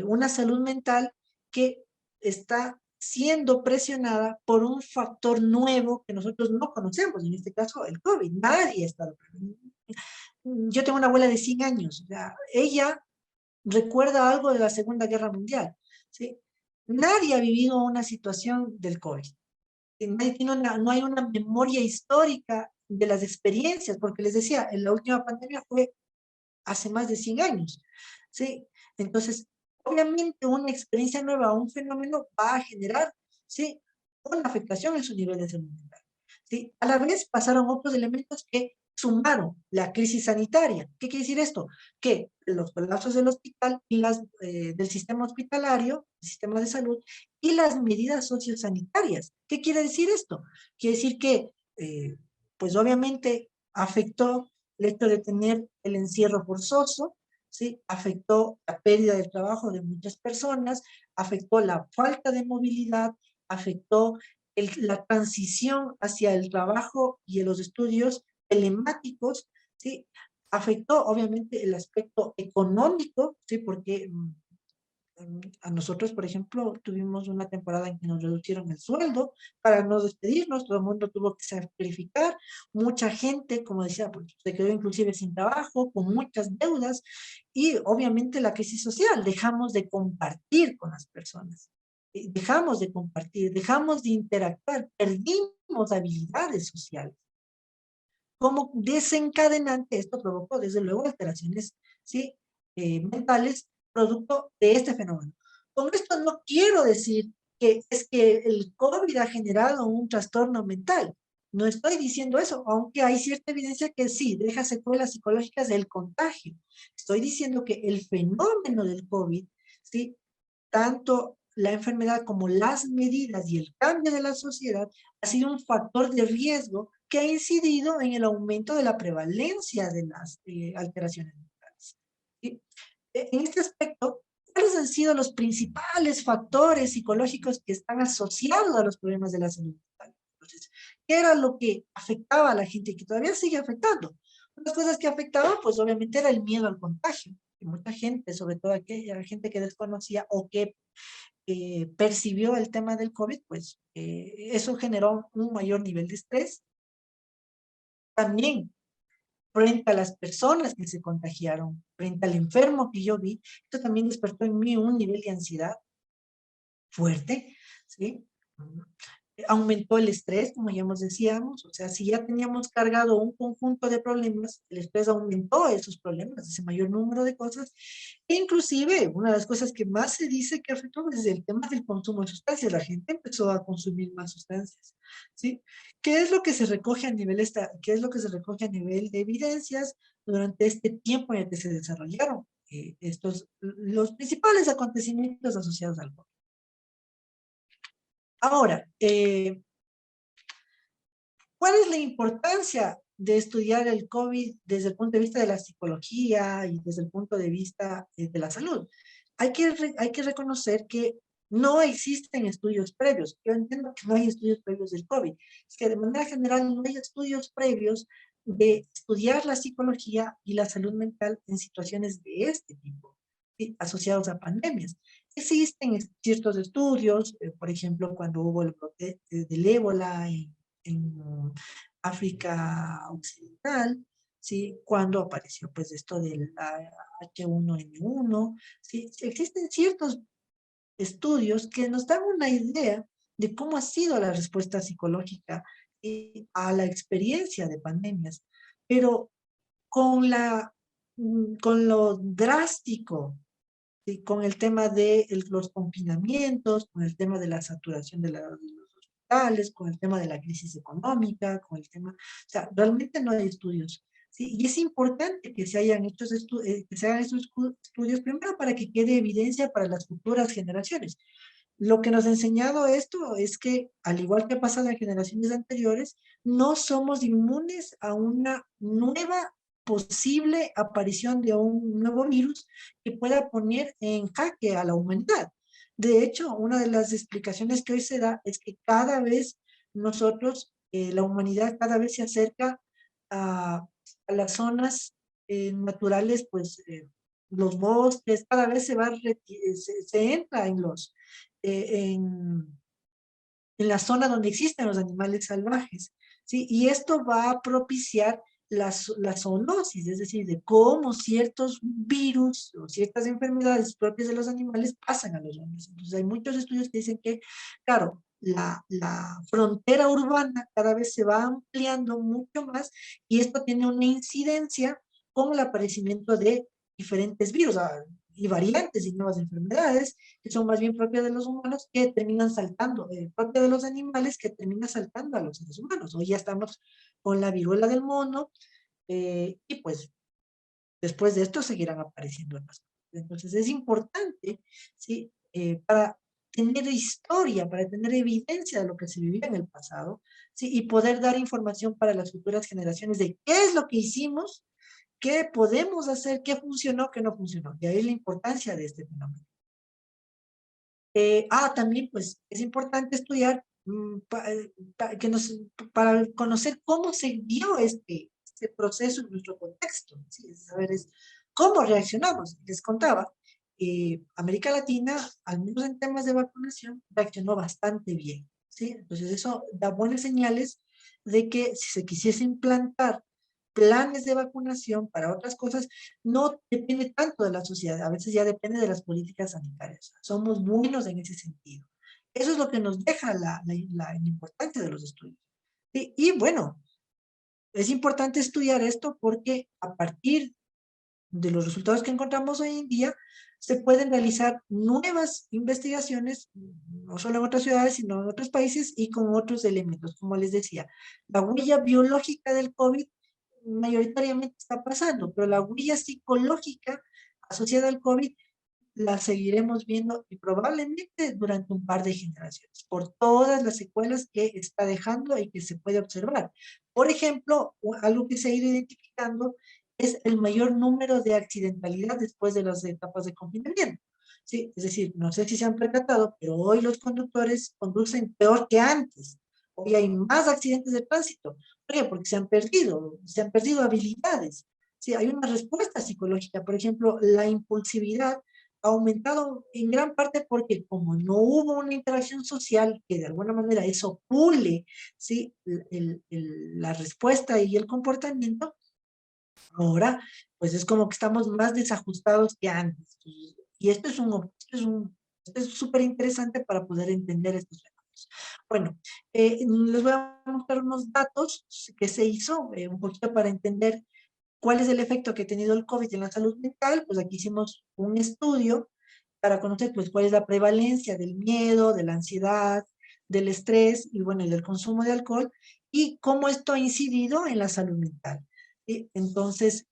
una salud mental que está siendo presionada por un factor nuevo que nosotros no conocemos, en este caso el COVID. Nadie está. Yo tengo una abuela de 100 años, o sea, ella recuerda algo de la Segunda Guerra Mundial, ¿sí? Nadie ha vivido una situación del COVID. Nadie tiene no hay una memoria histórica de las experiencias, porque les decía, en la última pandemia fue hace más de 100 años, ¿sí? Entonces, obviamente una experiencia nueva, un fenómeno va a generar, ¿sí?, una afectación en su nivel de salud mental, ¿sí? A la vez pasaron otros elementos que sumaron la crisis sanitaria. ¿Qué quiere decir esto? Que los colapsos del hospital y del sistema hospitalario, el sistema de salud, y las medidas sociosanitarias. ¿Qué quiere decir esto? Quiere decir que, pues obviamente afectó el hecho de tener el encierro forzoso, ¿sí? Afectó la pérdida del trabajo de muchas personas, afectó la falta de movilidad, afectó la transición hacia el trabajo y los estudios telemáticos, ¿sí? Afectó obviamente el aspecto económico, ¿sí? Porque a nosotros, por ejemplo, tuvimos una temporada en que nos reducieron el sueldo para no despedirnos, todo el mundo tuvo que sacrificar, mucha gente, como decía, pues, se quedó inclusive sin trabajo, con muchas deudas, y obviamente la crisis social, dejamos de compartir con las personas, dejamos de compartir, dejamos de interactuar, perdimos habilidades sociales. Como desencadenante, esto provocó desde luego alteraciones, ¿sí?, mentales, producto de este fenómeno. Con esto no quiero decir que es que el COVID ha generado un trastorno mental. No estoy diciendo eso, aunque hay cierta evidencia que sí, deja secuelas psicológicas del contagio. Estoy diciendo que el fenómeno del COVID, ¿sí?, tanto la enfermedad como las medidas y el cambio de la sociedad ha sido un factor de riesgo que ha incidido en el aumento de la prevalencia de las alteraciones mentales. ¿Sí? En este aspecto, ¿cuáles han sido los principales factores psicológicos que están asociados a los problemas de la salud mental? Entonces, ¿qué era lo que afectaba a la gente y que todavía sigue afectando? Las cosas que afectaban, pues obviamente era el miedo al contagio. Y mucha gente, sobre todo aquella gente que desconocía o que percibió el tema del COVID, pues eso generó un mayor nivel de estrés. También frente a las personas que se contagiaron, frente al enfermo que yo vi, esto también despertó en mí un nivel de ansiedad fuerte, ¿sí? Aumentó el estrés, como ya nos decíamos, o sea, si ya teníamos cargado un conjunto de problemas, el estrés aumentó esos problemas, ese mayor número de cosas, e inclusive una de las cosas que más se dice que afectó es el tema del consumo de sustancias, la gente empezó a consumir más sustancias, ¿sí? ¿Qué es lo que se recoge a nivel qué es lo que se recoge a nivel de evidencias durante este tiempo en el que se desarrollaron los principales acontecimientos asociados al COVID? Ahora, ¿cuál es la importancia de estudiar el COVID desde el punto de vista de la psicología y desde el punto de vista de la salud? Hay que reconocer que no existen estudios previos. Yo entiendo que no hay estudios previos del COVID. Es que de manera general no hay estudios previos de estudiar la psicología y la salud mental en situaciones de este tipo, ¿sí? Asociados a pandemias. Existen ciertos estudios, por ejemplo, cuando hubo el brote del ébola en África Occidental, ¿sí? Cuando apareció pues esto del H1N1, ¿sí? Existen ciertos estudios que nos dan una idea de cómo ha sido la respuesta psicológica a la experiencia de pandemias, pero con con lo drástico, ¿sí? Con el tema de los confinamientos, con el tema de la saturación de los hospitales, con el tema de la crisis económica, con el tema, o sea, realmente no hay estudios. ¿Sí? Y es importante que se hayan que se hagan estos estudios primero para que quede evidencia para las futuras generaciones. Lo que nos ha enseñado esto es que, al igual que pasa en las generaciones anteriores, no somos inmunes a una nueva posible aparición de un nuevo virus que pueda poner en jaque a la humanidad. De hecho, una de las explicaciones que hoy se da es que cada vez nosotros, la humanidad cada vez se acerca a, a las zonas naturales, pues los bosques, cada vez se entra en en la zona donde existen los animales salvajes, ¿sí? Y esto va a propiciar la zoonosis, es decir, de cómo ciertos virus o ciertas enfermedades propias de los animales pasan a los hombres. Entonces, hay muchos estudios que dicen que, claro, la frontera urbana cada vez se va ampliando mucho más y esto tiene una incidencia con el aparecimiento de diferentes virus y variantes y nuevas enfermedades que son más bien propias de los humanos, que terminan saltando, propias de los animales, que terminan saltando a los seres humanos. Hoy ya estamos con la viruela del mono, y pues después de esto seguirán apareciendo más cosas. Entonces es importante, ¿sí? Para tener historia, para tener evidencia de lo que se vivía en el pasado, ¿sí? Y poder dar información para las futuras generaciones de qué es lo que hicimos, qué podemos hacer, qué funcionó, qué no funcionó. Y ahí es la importancia de este fenómeno. También pues es importante estudiar para conocer cómo se dio este proceso en nuestro contexto, ¿sí? Es saber cómo reaccionamos. Les contaba, América Latina, al menos en temas de vacunación, reaccionó bastante bien, ¿sí? Entonces eso da buenas señales de que si se quisiese implantar planes de vacunación para otras cosas, no depende tanto de la sociedad, a veces ya depende de las políticas sanitarias. Somos buenos en ese sentido. Eso es lo que nos deja la importancia de los estudios. Y bueno, es importante estudiar esto porque a partir de los resultados que encontramos hoy en día, se pueden realizar nuevas investigaciones, no solo en otras ciudades, sino en otros países y con otros elementos. Como les decía, la huella biológica del COVID mayoritariamente está pasando, pero la huella psicológica asociada al COVID la seguiremos viendo y probablemente durante un par de generaciones, por todas las secuelas que está dejando y que se puede observar. Por ejemplo, algo que se ha ido identificando es el mayor número de accidentalidad después de las etapas de confinamiento. Sí, es decir, no sé si se han percatado, pero hoy los conductores conducen peor que antes. Hoy hay más accidentes de tránsito, ¿Por qué? Porque se han perdido habilidades. Sí, hay una respuesta psicológica. Por ejemplo, la impulsividad ha aumentado en gran parte porque como no hubo una interacción social que de alguna manera eso pule, ¿sí? La respuesta y el comportamiento, ahora pues es como que estamos más desajustados que antes. Y esto es súper interesante para poder entender estos fenómenos. Bueno, les voy a mostrar unos datos que se hizo, un poquito para entender cuál es el efecto que ha tenido el COVID en la salud mental. Pues aquí hicimos un estudio para conocer pues cuál es la prevalencia del miedo, de la ansiedad, del estrés y bueno, y del consumo de alcohol y cómo esto ha incidido en la salud mental. ¿Sí? Entonces,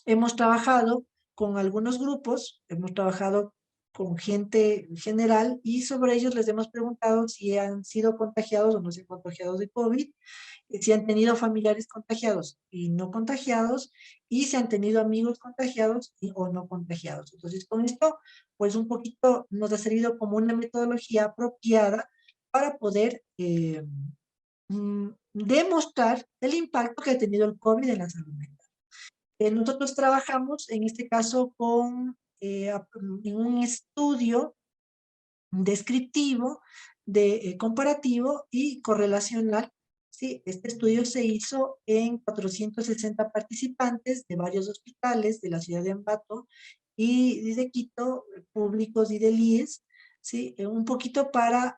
hemos trabajado con algunos grupos, hemos trabajado con gente general y sobre ellos les hemos preguntado si han sido contagiados o no se han contagiado de COVID, si han tenido familiares contagiados y no contagiados, y si han tenido amigos contagiados o no contagiados. Entonces, con esto, pues un poquito nos ha servido como una metodología apropiada para poder demostrar el impacto que ha tenido el COVID en la salud mental. Nosotros trabajamos, en este caso, en un estudio descriptivo, comparativo y correlacional. Sí, este estudio se hizo en 460 participantes de varios hospitales de la ciudad de Ambato y de Quito, públicos y del IES, ¿sí? Un poquito para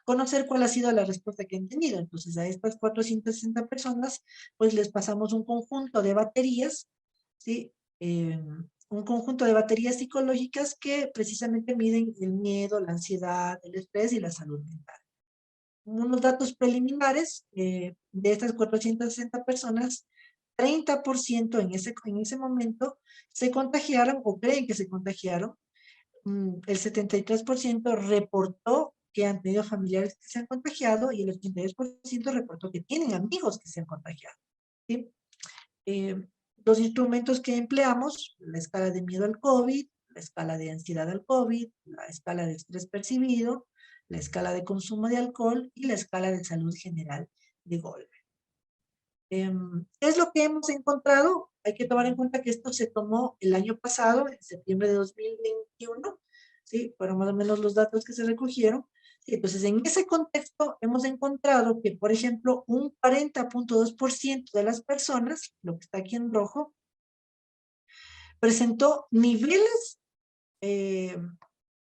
conocer cuál ha sido la respuesta que han tenido. Entonces, a estas 460 personas, pues les pasamos un conjunto de baterías, ¿sí? Un conjunto de baterías psicológicas que precisamente miden el miedo, la ansiedad, el estrés y la salud mental. Unos datos preliminares, de estas 460 personas, 30% en ese momento se contagiaron o creen que se contagiaron. El 73% reportó que han tenido familiares que se han contagiado y el 82% reportó que tienen amigos que se han contagiado. ¿Sí? Eh, los instrumentos que empleamos, la escala de miedo al COVID, la escala de ansiedad al COVID, la escala de estrés percibido, la escala de consumo de alcohol y la escala de salud general de Goldberg. ¿Qué es lo que hemos encontrado? Hay que tomar en cuenta que esto se tomó el año pasado, en septiembre de 2021, ¿sí? Fueron más o menos los datos que se recogieron. Sí, entonces, en ese contexto hemos encontrado que, por ejemplo, un 40.2% de las personas, lo que está aquí en rojo, presentó niveles eh,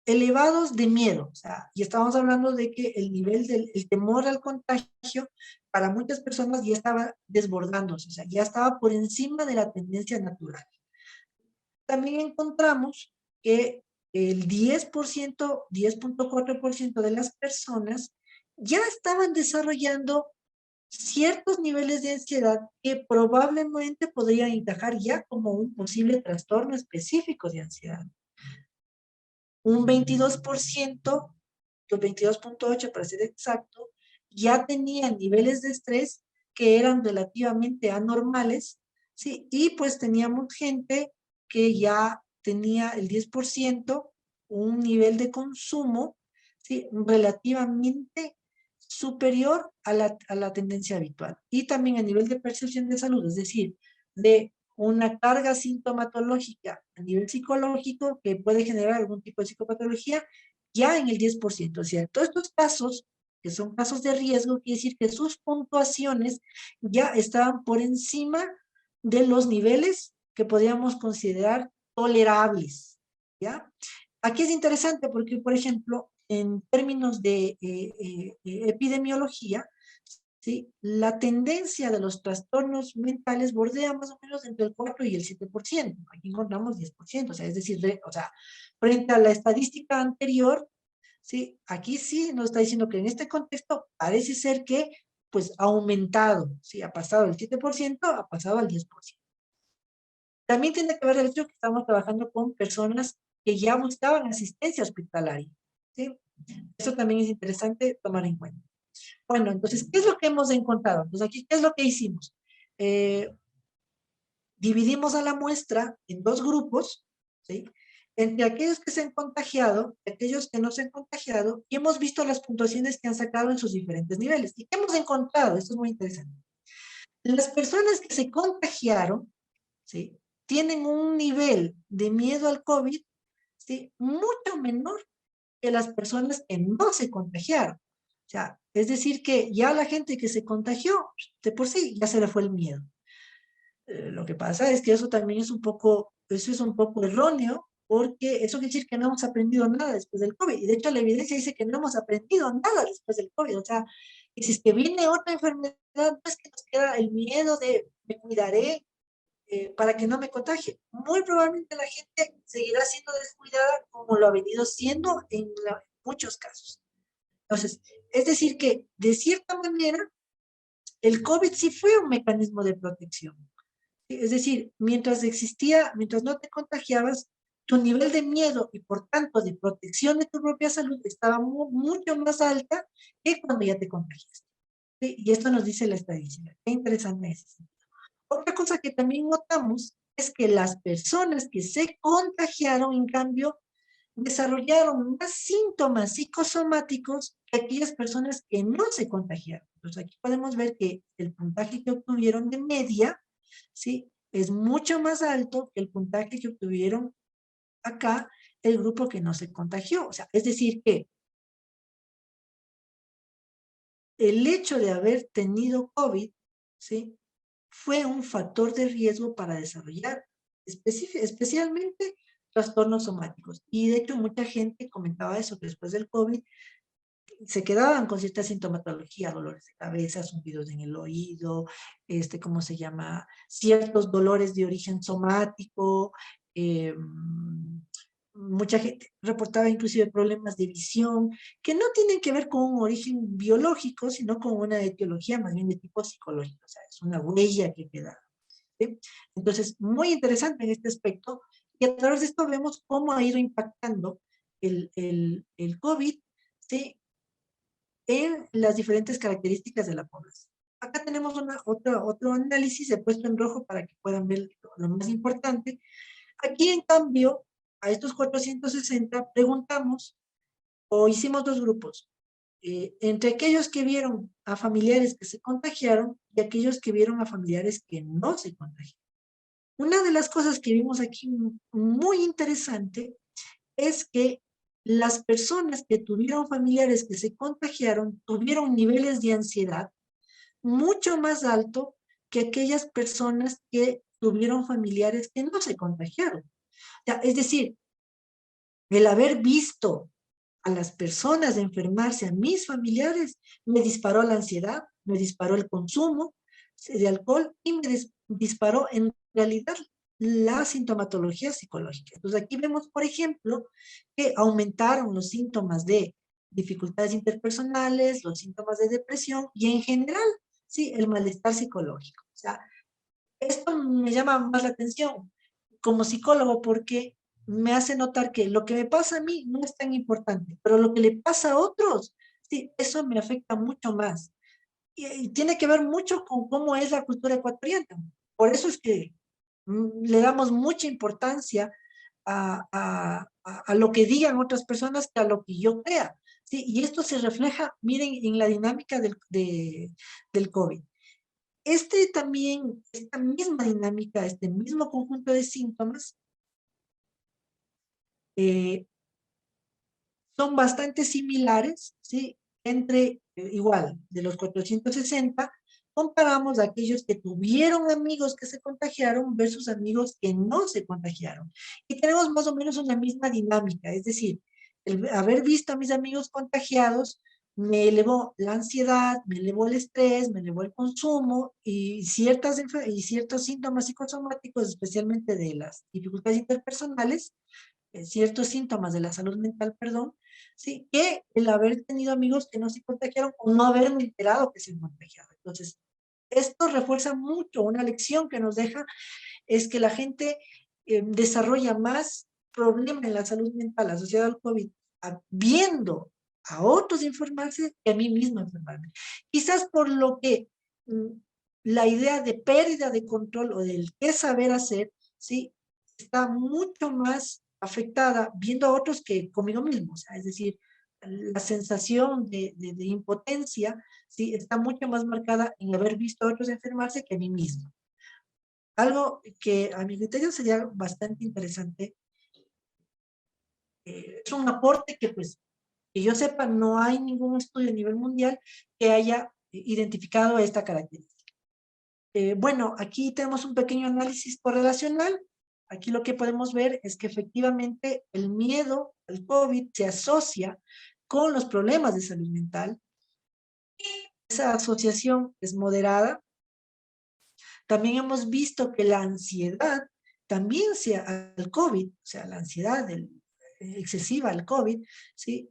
elevados de miedo. O sea, y estábamos hablando de que el nivel del el temor al contagio para muchas personas ya estaba desbordándose, o sea, ya estaba por encima de la tendencia natural. También encontramos que el 10%, 10.4% de las personas ya estaban desarrollando ciertos niveles de ansiedad que probablemente podrían encajar ya como un posible trastorno específico de ansiedad. Un 22%, los 22.8 para ser exacto, ya tenían niveles de estrés que eran relativamente anormales, ¿sí? Y pues teníamos gente que ya tenía el 10%, un nivel de consumo, ¿sí? Relativamente superior a la tendencia habitual. Y también a nivel de percepción de salud, es decir, de una carga sintomatológica a nivel psicológico que puede generar algún tipo de psicopatología, ya en el 10%. O sea, todos estos casos, que son casos de riesgo, quiere decir que sus puntuaciones ya estaban por encima de los niveles que podríamos considerar tolerables, ¿ya? Aquí es interesante porque, por ejemplo, en términos de epidemiología, ¿sí? La tendencia de los trastornos mentales bordea más o menos entre el 4 y el 7%. Aquí encontramos 10%, o sea, es decir, o sea, frente a la estadística anterior, ¿sí? Aquí sí nos está diciendo que en este contexto parece ser que pues ha aumentado, ¿sí? Ha pasado del 7%, ha pasado al 10%. También tiene que ver el hecho que estamos trabajando con personas que ya buscaban asistencia hospitalaria, ¿sí? Eso también es interesante tomar en cuenta. Bueno, entonces, ¿qué es lo que hemos encontrado? Pues aquí, ¿qué es lo que hicimos? Dividimos a la muestra en dos grupos, ¿sí? entre aquellos que se han contagiado y aquellos que no se han contagiado, y hemos visto las puntuaciones que han sacado en sus diferentes niveles. ¿Y qué hemos encontrado? Esto es muy interesante. Las personas que se contagiaron, ¿sí?, tienen un nivel de miedo al COVID, ¿sí?, mucho menor que las personas que no se contagiaron. O sea, es decir, que ya la gente que se contagió, de por sí, ya se le fue el miedo. Lo que pasa es que eso también es un poco, eso es un poco erróneo, porque eso quiere decir que no hemos aprendido nada después del COVID. Y de hecho la evidencia dice que no hemos aprendido nada después del COVID. O sea, que si es que viene otra enfermedad, no es que nos queda el miedo de me cuidaré para que no me contagie. Muy probablemente la gente seguirá siendo descuidada como lo ha venido siendo en muchos casos. Entonces, es decir que de cierta manera el COVID sí fue un mecanismo de protección. Es decir, mientras existía, mientras no te contagiabas, tu nivel de miedo y por tanto de protección de tu propia salud estaba mucho más alta que cuando ya te contagiaste. ¿Sí? Y esto nos dice la estadística. Qué interesante es eso. Otra cosa que también notamos es que las personas que se contagiaron, en cambio, desarrollaron más síntomas psicosomáticos que aquellas personas que no se contagiaron. Entonces aquí podemos ver que el puntaje que obtuvieron de media, ¿sí?, es mucho más alto que el puntaje que obtuvieron acá el grupo que no se contagió. O sea, es decir que el hecho de haber tenido COVID, ¿sí?, fue un factor de riesgo para desarrollar especialmente trastornos somáticos. Y de hecho mucha gente comentaba eso, que después del COVID se quedaban con cierta sintomatología, dolores de cabeza, zumbidos en el oído, ¿cómo se llama? Ciertos dolores de origen somático, eh, mucha gente reportaba inclusive problemas de visión, que no tienen que ver con un origen biológico, sino con una etiología más bien de tipo psicológico, o sea, es una huella que queda. ¿Sí? Entonces, muy interesante en este aspecto, y a través de esto vemos cómo ha ido impactando el COVID, ¿sí?, en las diferentes características de la población. Acá tenemos otro análisis, he puesto en rojo para que puedan ver lo más importante. Aquí, en cambio, a estos 460 preguntamos, o hicimos dos grupos, entre aquellos que vieron a familiares que se contagiaron y aquellos que vieron a familiares que no se contagiaron. Una de las cosas que vimos aquí muy interesante es que las personas que tuvieron familiares que se contagiaron tuvieron niveles de ansiedad mucho más alto que aquellas personas que tuvieron familiares que no se contagiaron. O sea, es decir, el haber visto a las personas enfermarse, a mis familiares, me disparó la ansiedad, me disparó el consumo de alcohol y me disparó en realidad la sintomatología psicológica. Entonces aquí vemos, por ejemplo, que aumentaron los síntomas de dificultades interpersonales, los síntomas de depresión y en general, sí, el malestar psicológico. O sea, esto me llama más la atención como psicólogo porque me hace notar que lo que me pasa a mí no es tan importante, pero lo que le pasa a otros, sí, eso me afecta mucho más. Y tiene que ver mucho con cómo es la cultura ecuatoriana. Por eso es que le damos mucha importancia a lo que digan otras personas que a lo que yo crea. ¿Sí? Y esto se refleja, miren, en la dinámica del COVID. Esta misma dinámica, este mismo conjunto de síntomas, eh, son bastante similares, ¿sí? Entre, igual, de los 460, comparamos a aquellos que tuvieron amigos que se contagiaron versus amigos que no se contagiaron. Y tenemos más o menos una misma dinámica, es decir, el haber visto a mis amigos contagiados me elevó la ansiedad, me elevó el estrés, me elevó el consumo y ciertos síntomas psicosomáticos, especialmente de las dificultades interpersonales, ciertos síntomas de la salud mental, perdón, sí, que el haber tenido amigos que no se contagiaron o no haberme enterado que se han contagiado. Entonces, esto refuerza mucho una lección que nos deja, es que la gente desarrolla más problemas en la salud mental asociada al COVID, viendo a otros enfermarse que a mí mismo enfermarme. Quizás por lo que mm, la idea de pérdida de control o del qué saber hacer, ¿sí?, está mucho más afectada viendo a otros que conmigo mismo, o sea, es decir, la sensación de impotencia, ¿sí? Está mucho más marcada en haber visto a otros enfermarse que a mí mismo. Algo que a mi criterio sería bastante interesante, es un aporte que pues, que yo sepa, no hay ningún estudio a nivel mundial que haya identificado esta característica. Bueno, aquí tenemos un pequeño análisis correlacional. Aquí lo que podemos ver es que efectivamente el miedo al COVID se asocia con los problemas de salud mental. Esa asociación es moderada. También hemos visto que la ansiedad también al COVID, o sea, la ansiedad excesiva al COVID, ¿sí?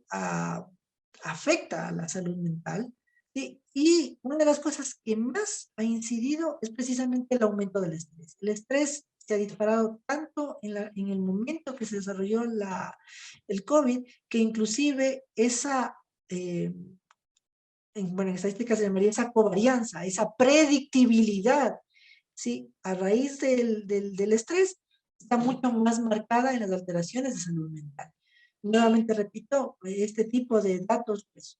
Afecta a la salud mental. ¿Sí? Y una de las cosas que más ha incidido es precisamente el aumento del estrés. El estrés se ha disparado tanto en el momento que se desarrolló el COVID, que inclusive eh, en estadísticas se llamaría esa covarianza, esa predictibilidad, ¿sí? A raíz del estrés, está mucho más marcada en las alteraciones de salud mental. Nuevamente repito, este tipo de datos pues,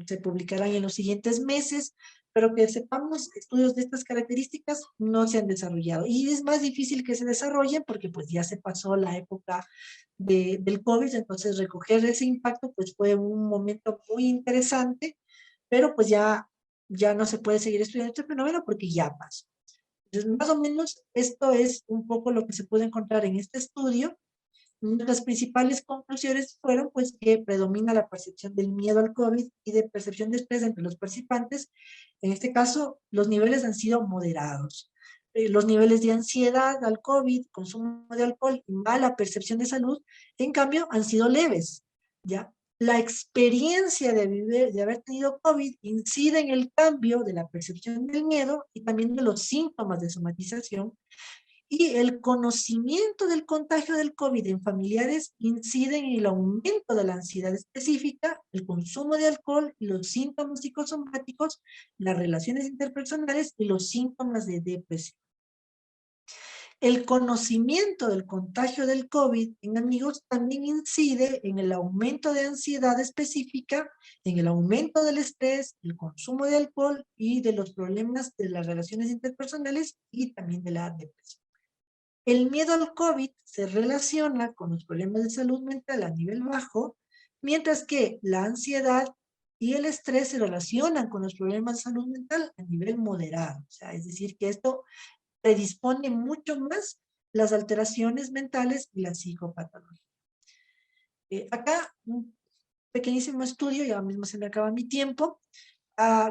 se publicarán en los siguientes meses, pero que sepamos, estudios de estas características no se han desarrollado. Y es más difícil que se desarrollen porque pues ya se pasó la época del COVID, entonces recoger ese impacto pues fue un momento muy interesante, pero pues ya no se puede seguir estudiando este fenómeno porque ya pasó. Entonces, más o menos, esto es un poco lo que se puede encontrar en este estudio. Las principales conclusiones fueron pues que predomina la percepción del miedo al COVID y de percepción de estrés entre los participantes. En este caso, los niveles han sido moderados. Los niveles de ansiedad al COVID, consumo de alcohol y mala percepción de salud, en cambio, han sido leves, ¿ya? La experiencia de haber tenido COVID incide en el cambio de la percepción del miedo y también de los síntomas de somatización, y el conocimiento del contagio del COVID en familiares incide en el aumento de la ansiedad específica, el consumo de alcohol y los síntomas psicosomáticos, las relaciones interpersonales y los síntomas de depresión. El conocimiento del contagio del COVID en amigos también incide en el aumento de ansiedad específica, en el aumento del estrés, el consumo de alcohol y de los problemas de las relaciones interpersonales y también de la depresión. El miedo al COVID se relaciona con los problemas de salud mental a nivel bajo, mientras que la ansiedad y el estrés se relacionan con los problemas de salud mental a nivel moderado. O sea, es decir, que esto predispone mucho más las alteraciones mentales y la psicopatología. Acá, un pequeñísimo estudio, ya mismo se me acaba mi tiempo.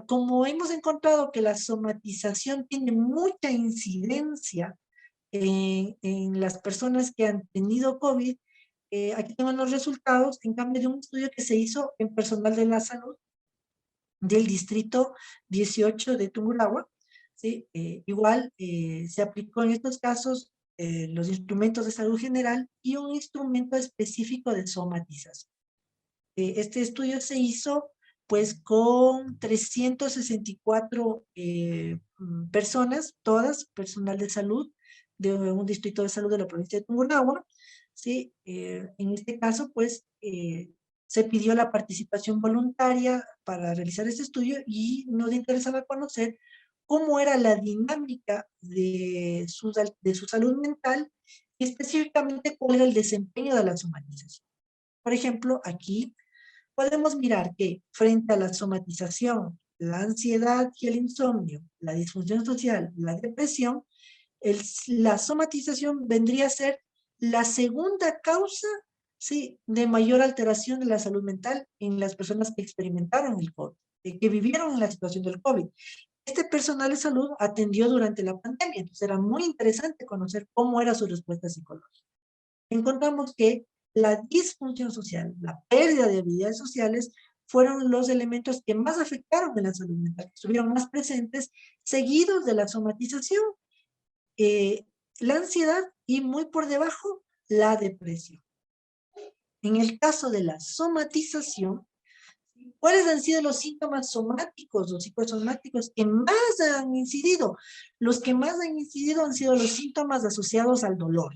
Como hemos encontrado que la somatización tiene mucha incidencia en las personas que han tenido COVID, aquí tengo los resultados, en cambio de un estudio que se hizo en personal de la salud del distrito 18 de Tungurahua, ¿sí? Igual se aplicó en estos casos los instrumentos de salud general y un instrumento específico de somatización. Este estudio se hizo pues con 364 personas, todas personal de salud de un distrito de salud de la provincia de Tungurahua, ¿sí? En este caso pues se pidió la participación voluntaria para realizar este estudio y nos interesaba conocer cómo era la dinámica de su salud mental y específicamente cuál era el desempeño de la somatización. Por ejemplo, aquí podemos mirar que frente a la somatización, la ansiedad y el insomnio, la disfunción social, la depresión, la somatización vendría a ser la segunda causa, ¿sí?, de mayor alteración de la salud mental en las personas que experimentaron el COVID, que vivieron en la situación del COVID. Este personal de salud atendió durante la pandemia, entonces era muy interesante conocer cómo era su respuesta psicológica. Encontramos que la disfunción social, la pérdida de habilidades sociales, fueron los elementos que más afectaron en la salud mental, que estuvieron más presentes, seguidos de la somatización, eh, la ansiedad y muy por debajo, la depresión. En el caso de la somatización, ¿cuáles han sido los síntomas somáticos o psicosomáticos que más han incidido? Los que más han incidido han sido los síntomas asociados al dolor.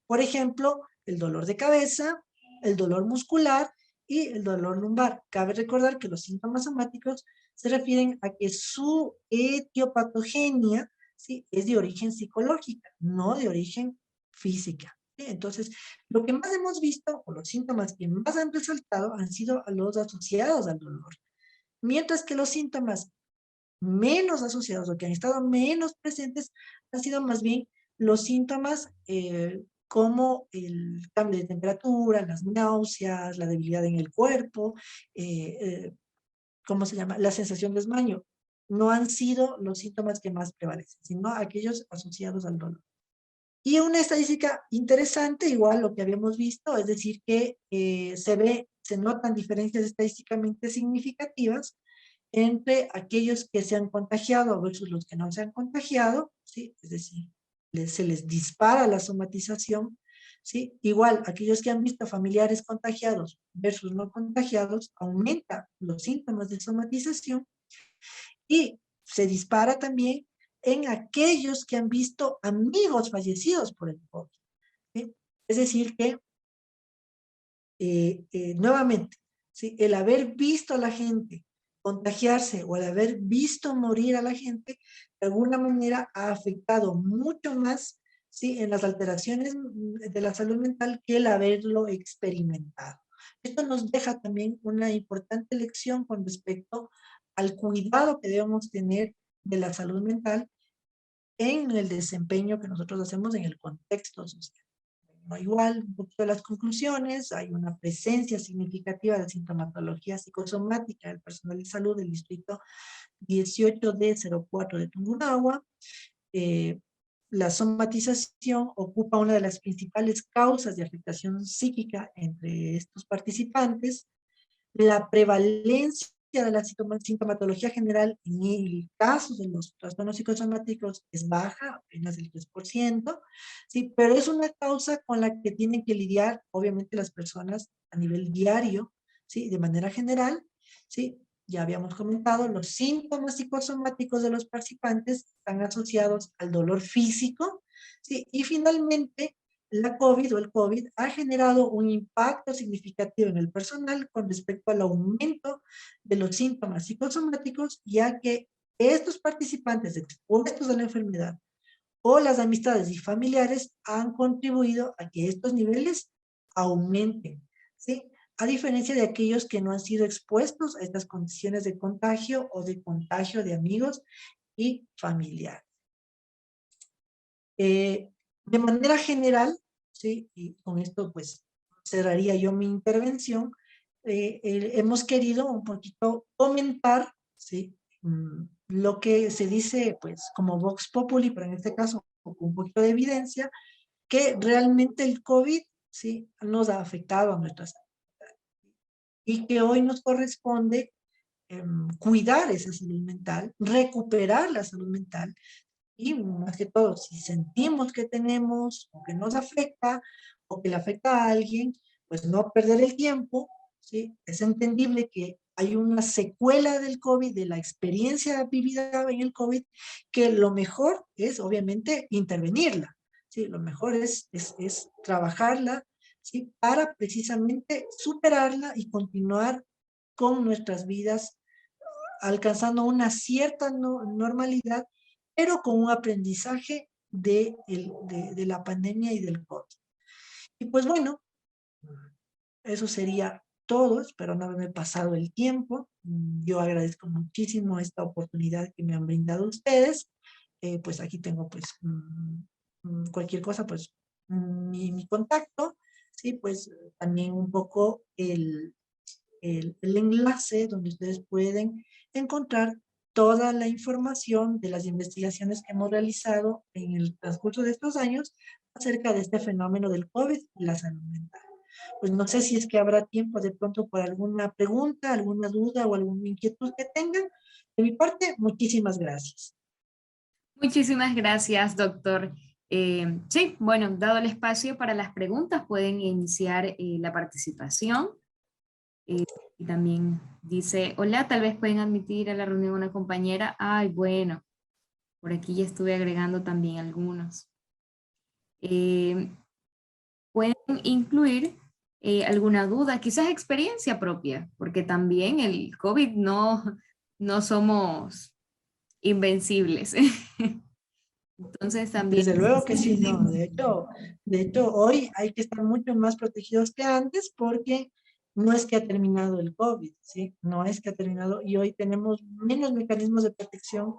Por ejemplo, el dolor de cabeza, el dolor muscular y el dolor lumbar. Cabe recordar que los síntomas somáticos se refieren a que su etiopatogenia, ¿sí?, es de origen psicológica, no de origen física. ¿Sí? Entonces, lo que más hemos visto, o los síntomas que más han resaltado, han sido los asociados al dolor. Mientras que los síntomas menos asociados o que han estado menos presentes han sido más bien los síntomas como el cambio de temperatura, las náuseas, la debilidad en el cuerpo, eh, eh, ¿cómo se llama? La sensación de desmayo. No han sido los síntomas que más prevalecen, sino aquellos asociados al dolor. Y una estadística interesante, igual lo que habíamos visto, es decir, que se notan diferencias estadísticamente significativas entre aquellos que se han contagiado versus los que no se han contagiado, ¿sí? Es decir, se les dispara la somatización, ¿sí? Igual, aquellos que han visto familiares contagiados versus no contagiados, aumenta los síntomas de somatización y se dispara también en aquellos que han visto amigos fallecidos por el COVID, ¿sí? Es decir, que nuevamente, ¿sí?, el haber visto a la gente contagiarse o el haber visto morir a la gente, de alguna manera ha afectado mucho más, ¿sí?, en las alteraciones de la salud mental que el haberlo experimentado. Esto nos deja también una importante lección con respecto al cuidado que debemos tener de la salud mental en el desempeño que nosotros hacemos en el contexto social. No, igual, un poquito de las conclusiones, hay una presencia significativa de sintomatología psicosomática del personal de salud del distrito 18D04 de Tungurahua. Eh, la somatización ocupa una de las principales causas de afectación psíquica entre estos participantes. La prevalencia de la sintomatología general en el caso de los trastornos psicosomáticos es baja, apenas el 3%, ¿sí? Pero es una causa con la que tienen que lidiar, obviamente, las personas a nivel diario, ¿sí? De manera general, ¿sí? Ya habíamos comentado, los síntomas psicosomáticos de los participantes están asociados al dolor físico, ¿sí? Y finalmente, la COVID o el COVID ha generado un impacto significativo en el personal con respecto al aumento de los síntomas psicosomáticos, ya que estos participantes expuestos a la enfermedad o las amistades y familiares han contribuido a que estos niveles aumenten, ¿sí? A diferencia de aquellos que no han sido expuestos a estas condiciones de contagio o de contagio de amigos y familiares. De manera general, ¿sí?, y con esto pues cerraría yo mi intervención, hemos querido un poquito comentar, ¿sí?, lo que se dice pues como Vox Populi, pero en este caso con un poquito de evidencia, que realmente el COVID, ¿sí?, nos ha afectado a nuestra salud y que hoy nos corresponde cuidar esa salud mental, recuperar la salud mental. Y más que todo, si sentimos que tenemos o que nos afecta o que le afecta a alguien, pues no perder el tiempo, ¿sí? Es entendible que hay una secuela del COVID, de la experiencia vivida en el COVID, que lo mejor es obviamente intervenirla, ¿sí? Lo mejor es trabajarla, ¿sí?, para precisamente superarla y continuar con nuestras vidas alcanzando una cierta normalidad, pero con un aprendizaje de la pandemia y del COVID. Y pues bueno, eso sería todo. Espero no haberme pasado el tiempo. Yo agradezco muchísimo esta oportunidad que me han brindado ustedes. Pues aquí tengo pues cualquier cosa, pues mi contacto, sí, pues también un poco el enlace donde ustedes pueden encontrar toda la información de las investigaciones que hemos realizado en el transcurso de estos años acerca de este fenómeno del COVID y la salud mental. Pues no sé si es que habrá tiempo de pronto por alguna pregunta, alguna duda o alguna inquietud que tengan. De mi parte, muchísimas gracias. Muchísimas gracias, doctor. Sí, bueno, dado el espacio para las preguntas, pueden iniciar la participación. Y también dice, hola, tal vez pueden admitir a la reunión una compañera. Ay, bueno, por aquí ya estuve agregando también algunos. pueden incluir alguna duda, quizás experiencia propia, porque también el COVID no somos invencibles. Entonces también... Desde luego que sí, no. De hecho, hoy hay que estar mucho más protegidos que antes porque no es que ha terminado el COVID, ¿sí? No es que ha terminado y hoy tenemos menos mecanismos de protección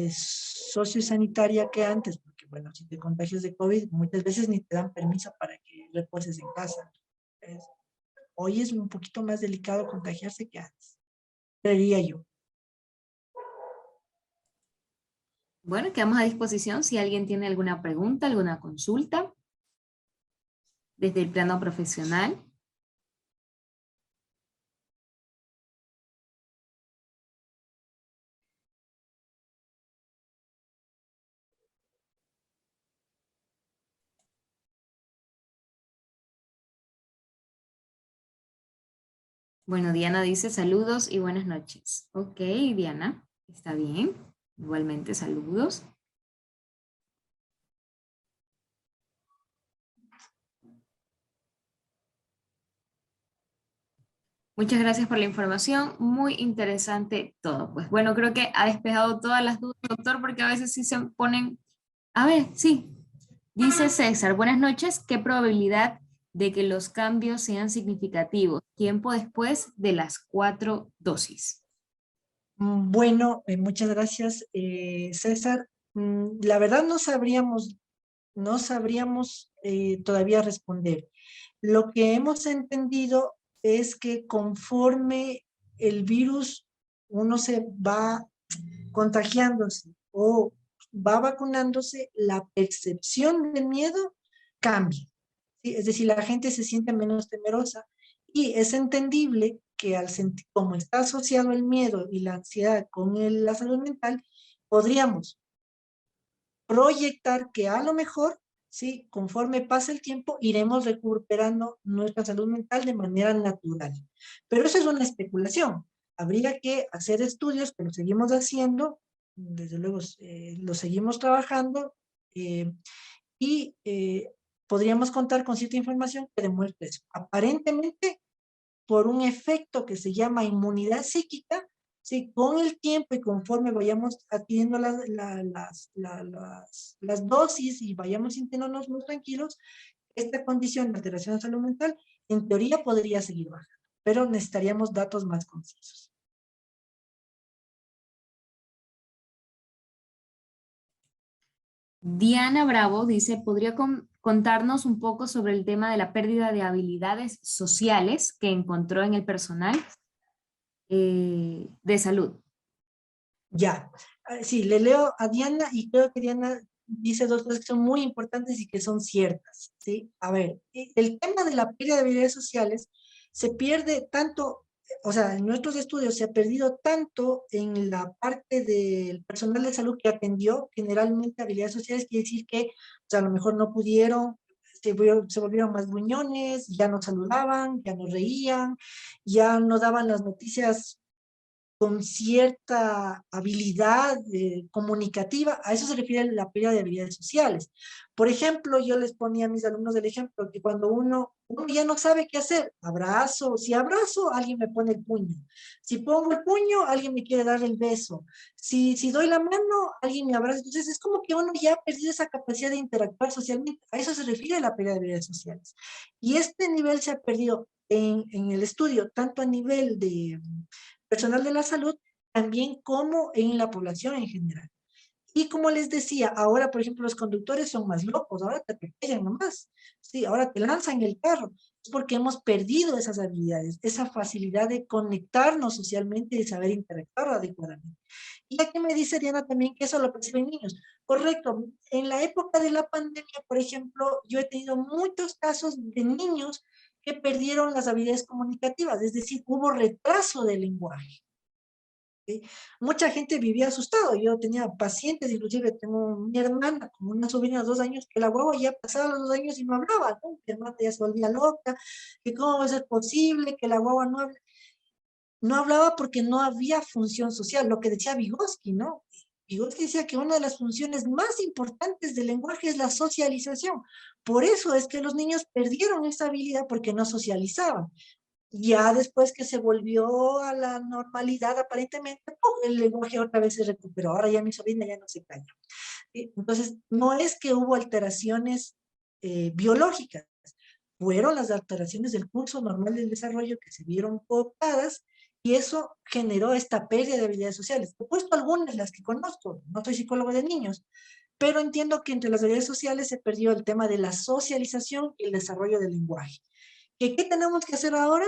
sociosanitaria que antes, porque bueno, si te contagias de COVID, muchas veces ni te dan permiso para que reposes en casa. Entonces, hoy es un poquito más delicado contagiarse que antes, creería yo. Bueno, quedamos a disposición si alguien tiene alguna pregunta, alguna consulta desde el plano profesional. Bueno, Diana dice saludos y buenas noches. Ok, Diana, está bien. Igualmente saludos. Muchas gracias por la información, muy interesante todo. Pues bueno, creo que ha despejado todas las dudas, doctor, porque a veces sí se ponen... A ver, sí, dice César, buenas noches, ¿qué probabilidad de que los cambios sean significativos? Tiempo después de las 4 dosis. Bueno, muchas gracias, César. La verdad no sabríamos todavía responder. Lo que hemos entendido es que conforme el virus uno se va contagiándose o va vacunándose, la percepción de miedo cambia, ¿sí? Es decir, la gente se siente menos temerosa y es entendible que al sentir, como está asociado el miedo y la ansiedad con la salud mental, podríamos proyectar que a lo mejor, sí, conforme pasa el tiempo, iremos recuperando nuestra salud mental de manera natural. Pero eso es una especulación. Habría que hacer estudios, que lo seguimos haciendo, desde luego lo seguimos trabajando, eh, y podríamos contar con cierta información que demuestre eso. Aparentemente, por un efecto que se llama inmunidad psíquica, ¿sí? Con el tiempo y conforme vayamos adquiriendo las dosis y vayamos sintiéndonos muy tranquilos, esta condición de alteración de salud mental, en teoría podría seguir bajando, pero necesitaríamos datos más concisos. Diana Bravo dice, ¿podría contarnos un poco sobre el tema de la pérdida de habilidades sociales que encontró en el personal de salud? Ya, sí, le leo a Diana y creo que Diana dice dos cosas que son muy importantes y que son ciertas, ¿sí? A ver, el tema de la pérdida de habilidades sociales se pierde tanto, o sea, en nuestros estudios se ha perdido tanto en la parte del personal de salud que atendió generalmente habilidades sociales, quiere decir que, o sea, a lo mejor no pudieron, se volvieron más gruñones, ya no saludaban, ya no reían, ya no daban las noticias con cierta habilidad comunicativa, a eso se refiere la pérdida de habilidades sociales. Por ejemplo, yo les ponía a mis alumnos el ejemplo que cuando uno ya no sabe qué hacer, abrazo, si abrazo, alguien me pone el puño, si pongo el puño, alguien me quiere dar el beso, si doy la mano, alguien me abraza, entonces es como que uno ya ha perdido esa capacidad de interactuar socialmente, a eso se refiere la pérdida de habilidades sociales. Y este nivel se ha perdido en el estudio, tanto a nivel de personal de la salud, también como en la población en general. Y como les decía, ahora, por ejemplo, los conductores son más locos, ahora te atropellan nomás, sí, ahora te lanzan el carro, es porque hemos perdido esas habilidades, esa facilidad de conectarnos socialmente y de saber interactuar adecuadamente. Y aquí me dice Diana también que eso lo perciben niños. Correcto, en la época de la pandemia, por ejemplo, yo he tenido muchos casos de niños que perdieron las habilidades comunicativas, es decir, hubo retraso del lenguaje. ¿Sí? Mucha gente vivía asustado. Yo tenía pacientes, inclusive tengo mi hermana, como una sobrina de 2 años, que la guagua ya pasaba los 2 años y no hablaba, ¿no? Mi hermana ya se volvía loca, que cómo va a ser posible que la guagua no hable. No hablaba porque no había función social, lo que decía Vygotsky, ¿no? Vygotsky decía que una de las funciones más importantes del lenguaje es la socialización. Por eso es que los niños perdieron esa habilidad porque no socializaban. Ya después que se volvió a la normalidad, aparentemente, ¡pum!, el lenguaje otra vez se recuperó. Ahora ya mi sobrina ya no se calla. ¿Sí? Entonces, no es que hubo alteraciones biológicas, fueron las alteraciones del curso normal del desarrollo que se vieron cooptadas y eso generó esta pérdida de habilidades sociales. He puesto algunas, las que conozco, no soy psicólogo de niños, pero entiendo que entre las habilidades sociales se perdió el tema de la socialización y el desarrollo del lenguaje. ¿Qué tenemos que hacer ahora?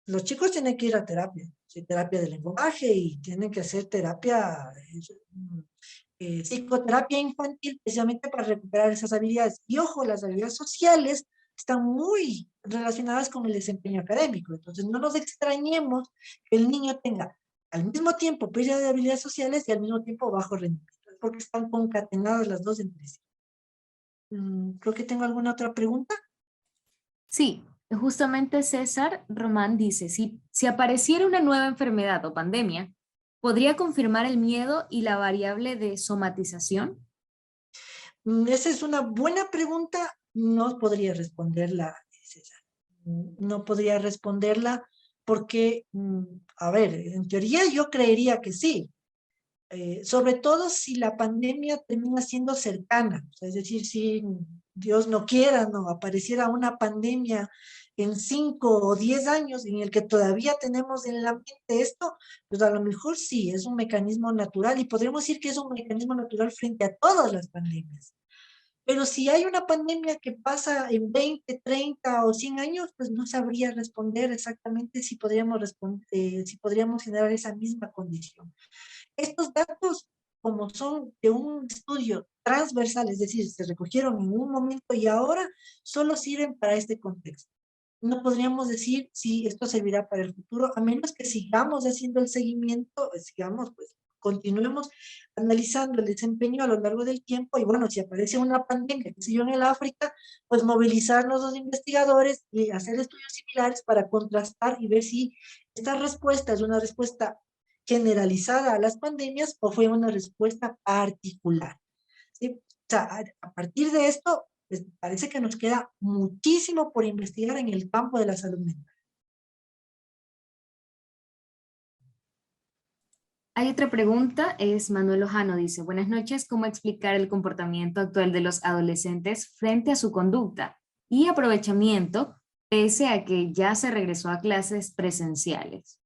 Los chicos tienen que ir a terapia, ¿sí? Terapia de lenguaje y tienen que hacer terapia, psicoterapia infantil, precisamente para recuperar esas habilidades. Y ojo, las habilidades sociales están muy relacionadas con el desempeño académico. Entonces, no nos extrañemos que el niño tenga al mismo tiempo pérdida de habilidades sociales y al mismo tiempo bajo rendimiento, porque están concatenadas las dos entre sí. Creo que tengo alguna otra pregunta. Sí, justamente César Román dice, si apareciera una nueva enfermedad o pandemia, ¿podría confirmar el miedo y la variable de somatización? Esa es una buena pregunta. No podría responderla, César. No podría responderla porque, a ver, en teoría yo creería que sí. Sobre todo si la pandemia termina siendo cercana. O sea, es decir, si Dios no quiera, no apareciera una pandemia en 5 o 10 años en el que todavía tenemos en la mente esto, pues a lo mejor sí, es un mecanismo natural y podríamos decir que es un mecanismo natural frente a todas las pandemias. Pero si hay una pandemia que pasa en 20, 30 o 100 años, pues no sabría responder exactamente si podríamos, si podríamos generar esa misma condición. Estos datos, como son de un estudio transversal, es decir, se recogieron en un momento y ahora, solo sirven para este contexto. No podríamos decir si esto servirá para el futuro, a menos que sigamos haciendo el seguimiento, sigamos, pues, continuemos analizando el desempeño a lo largo del tiempo y bueno, si aparece una pandemia, que sé yo, en el África, pues movilizarnos los investigadores y hacer estudios similares para contrastar y ver si esta respuesta es una respuesta generalizada a las pandemias o fue una respuesta particular. ¿Sí? O sea, a partir de esto, pues, parece que nos queda muchísimo por investigar en el campo de la salud mental. Hay otra pregunta, es Manuel Ojano, dice, buenas noches, ¿cómo explicar el comportamiento actual de los adolescentes frente a su conducta y aprovechamiento pese a que ya se regresó a clases presenciales?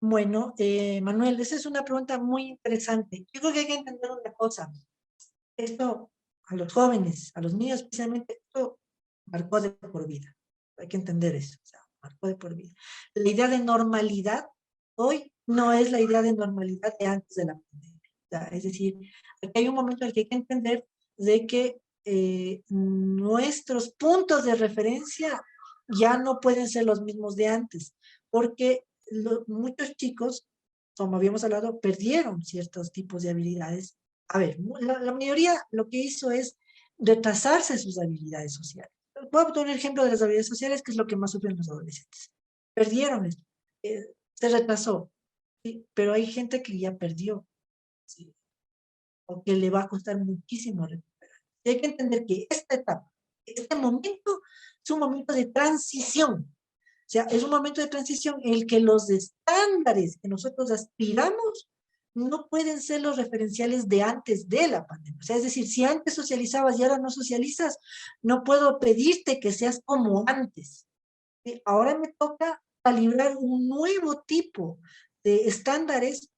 Bueno, Manuel, esa es una pregunta muy interesante. Yo creo que hay que entender una cosa. Esto a los jóvenes, a los niños especialmente, esto marcó de por vida. Hay que entender eso, o sea, marcó de por vida. La idea de normalidad hoy no es la idea de normalidad de antes de la pandemia. O sea, es decir, aquí hay un momento en el que hay que entender de que nuestros puntos de referencia ya no pueden ser los mismos de antes, porque muchos chicos, como habíamos hablado, perdieron ciertos tipos de habilidades. A ver, la mayoría lo que hizo es retrasarse sus habilidades sociales. Voy a poner un ejemplo de las habilidades sociales, que es lo que más sufren los adolescentes. Perdieron esto, se retrasó, ¿sí? Pero hay gente que ya perdió, ¿sí? O que le va a costar muchísimo recuperar. Y hay que entender que esta etapa, este momento, es un momento de transición. O sea, es un momento de transición en el que los estándares que nosotros aspiramos no pueden ser los referenciales de antes de la pandemia. O sea, es decir, si antes socializabas y ahora no socializas, no puedo pedirte que seas como antes. ¿Sí? Ahora me toca calibrar un nuevo tipo de estándares,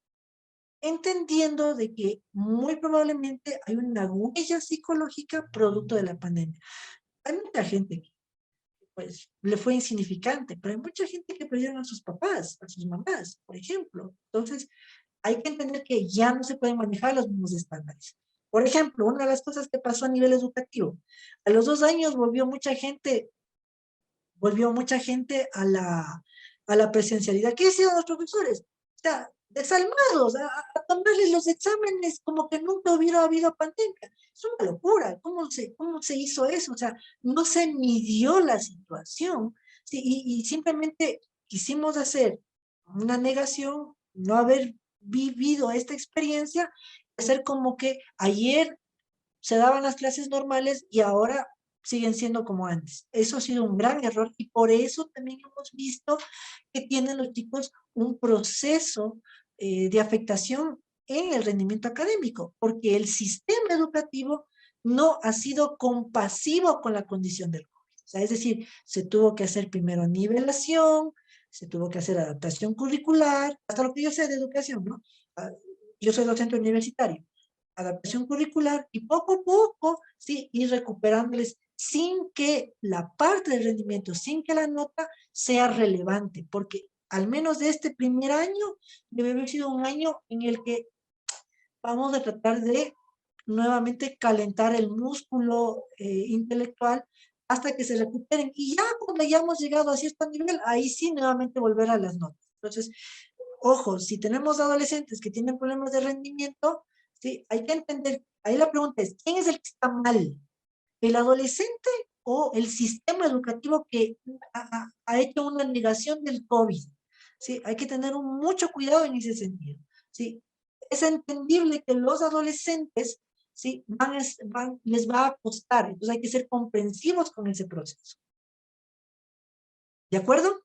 entendiendo de que muy probablemente hay una huella psicológica producto de la pandemia. Hay mucha gente que pues le fue insignificante, pero hay mucha gente que perdieron a sus papás, a sus mamás, por ejemplo. Entonces, hay que entender que ya no se pueden manejar los mismos estándares. Por ejemplo, una de las cosas que pasó a nivel educativo, a los 2 años volvió mucha gente a la presencialidad. ¿Qué hicieron los profesores? O sea, desalmados, a tomarles los exámenes como que nunca hubiera habido pandemia. Es una locura. ¿Cómo se hizo eso? O sea, no se midió la situación. Sí, y simplemente quisimos hacer una negación, no haber vivido esta experiencia hacer como que ayer se daban las clases normales y ahora siguen siendo como antes. Eso ha sido un gran error y por eso también hemos visto que tienen los chicos un proceso de afectación en el rendimiento académico, porque el sistema educativo no ha sido compasivo con la condición del COVID. O sea, es decir, se tuvo que hacer primero nivelación, se tuvo que hacer adaptación curricular, hasta lo que yo sé de educación, ¿no? Ah, yo soy docente universitario, adaptación curricular y poco a poco, sí, ir recuperándoles sin que la parte del rendimiento, sin que la nota sea relevante, porque al menos de este primer año debe haber sido un año en el que vamos a tratar de nuevamente calentar el músculo intelectual hasta que se recuperen. Y ya cuando hayamos llegado a cierto nivel, ahí sí nuevamente volver a las notas. Entonces, ojo, si tenemos adolescentes que tienen problemas de rendimiento, sí, hay que entender, ahí la pregunta es, ¿quién es el que está mal? ¿El adolescente o el sistema educativo que ha hecho una negación del COVID? Sí, hay que tener mucho cuidado en ese sentido. Sí, es entendible que los adolescentes, sí, les va a costar, entonces hay que ser comprensivos con ese proceso. ¿De acuerdo?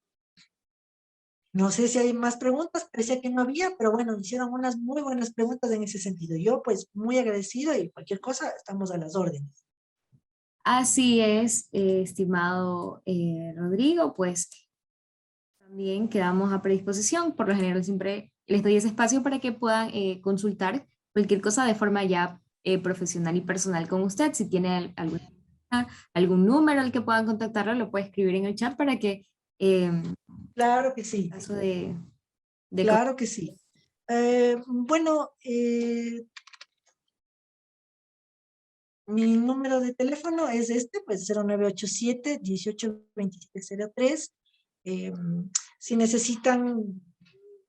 No sé si hay más preguntas, parecía que no había, pero bueno, hicieron unas muy buenas preguntas en ese sentido. Yo pues muy agradecido y cualquier cosa estamos a las órdenes. Así es, estimado Rodrigo, pues también quedamos a predisposición. Por lo general siempre les doy ese espacio para que puedan consultar cualquier cosa de forma ya profesional y personal con usted. Si tiene algún número al que puedan contactarlo, lo puede escribir en el chat para que en Claro que sí, caso de claro que sí. Bueno, mi número de teléfono es este, pues 0987-182703. Eh, si necesitan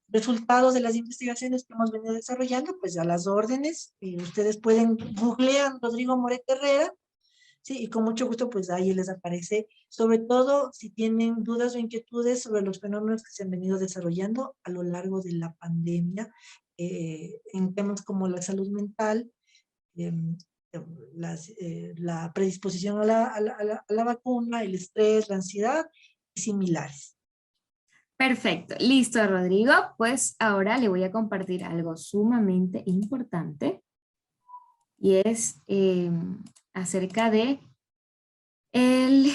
resultados de las investigaciones que hemos venido desarrollando, pues a las órdenes. Ustedes pueden googlear Rodrigo Moret Herrera, sí, y con mucho gusto, pues ahí les aparece, sobre todo si tienen dudas o inquietudes sobre los fenómenos que se han venido desarrollando a lo largo de la pandemia, en temas como la salud mental, eh, la predisposición a la vacuna, el estrés, la ansiedad y similares. Perfecto, listo, Rodrigo. Pues ahora le voy a compartir algo sumamente importante y es acerca de el,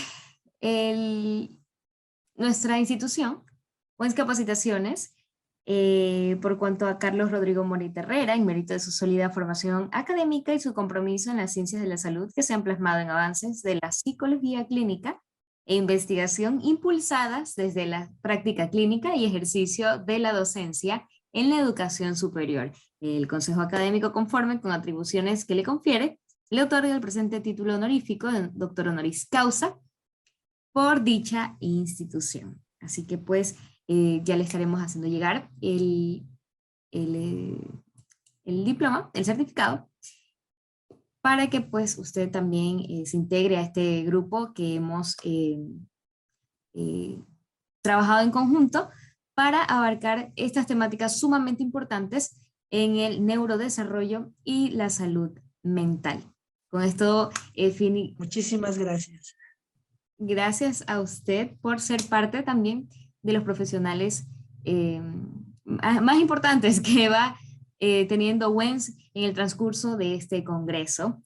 el- nuestra institución, pues capacitaciones, por cuanto a Carlos Rodrigo Moret Herrera, en mérito de su sólida formación académica y su compromiso en las ciencias de la salud que se han plasmado en avances de la psicología clínica e investigación impulsadas desde la práctica clínica y ejercicio de la docencia en la educación superior. El Consejo Académico, conforme con atribuciones que le confiere, le otorga el presente título honorífico de doctor honoris causa por dicha institución. Así que pues ya le estaremos haciendo llegar el, eh, el diploma, el certificado, para que pues usted también se integre a este grupo que hemos eh, trabajado en conjunto para abarcar estas temáticas sumamente importantes en el neurodesarrollo y la salud mental. Con esto, Muchísimas gracias. gracias a usted por ser parte también de los profesionales más importantes que va teniendo WENS en el transcurso de este congreso.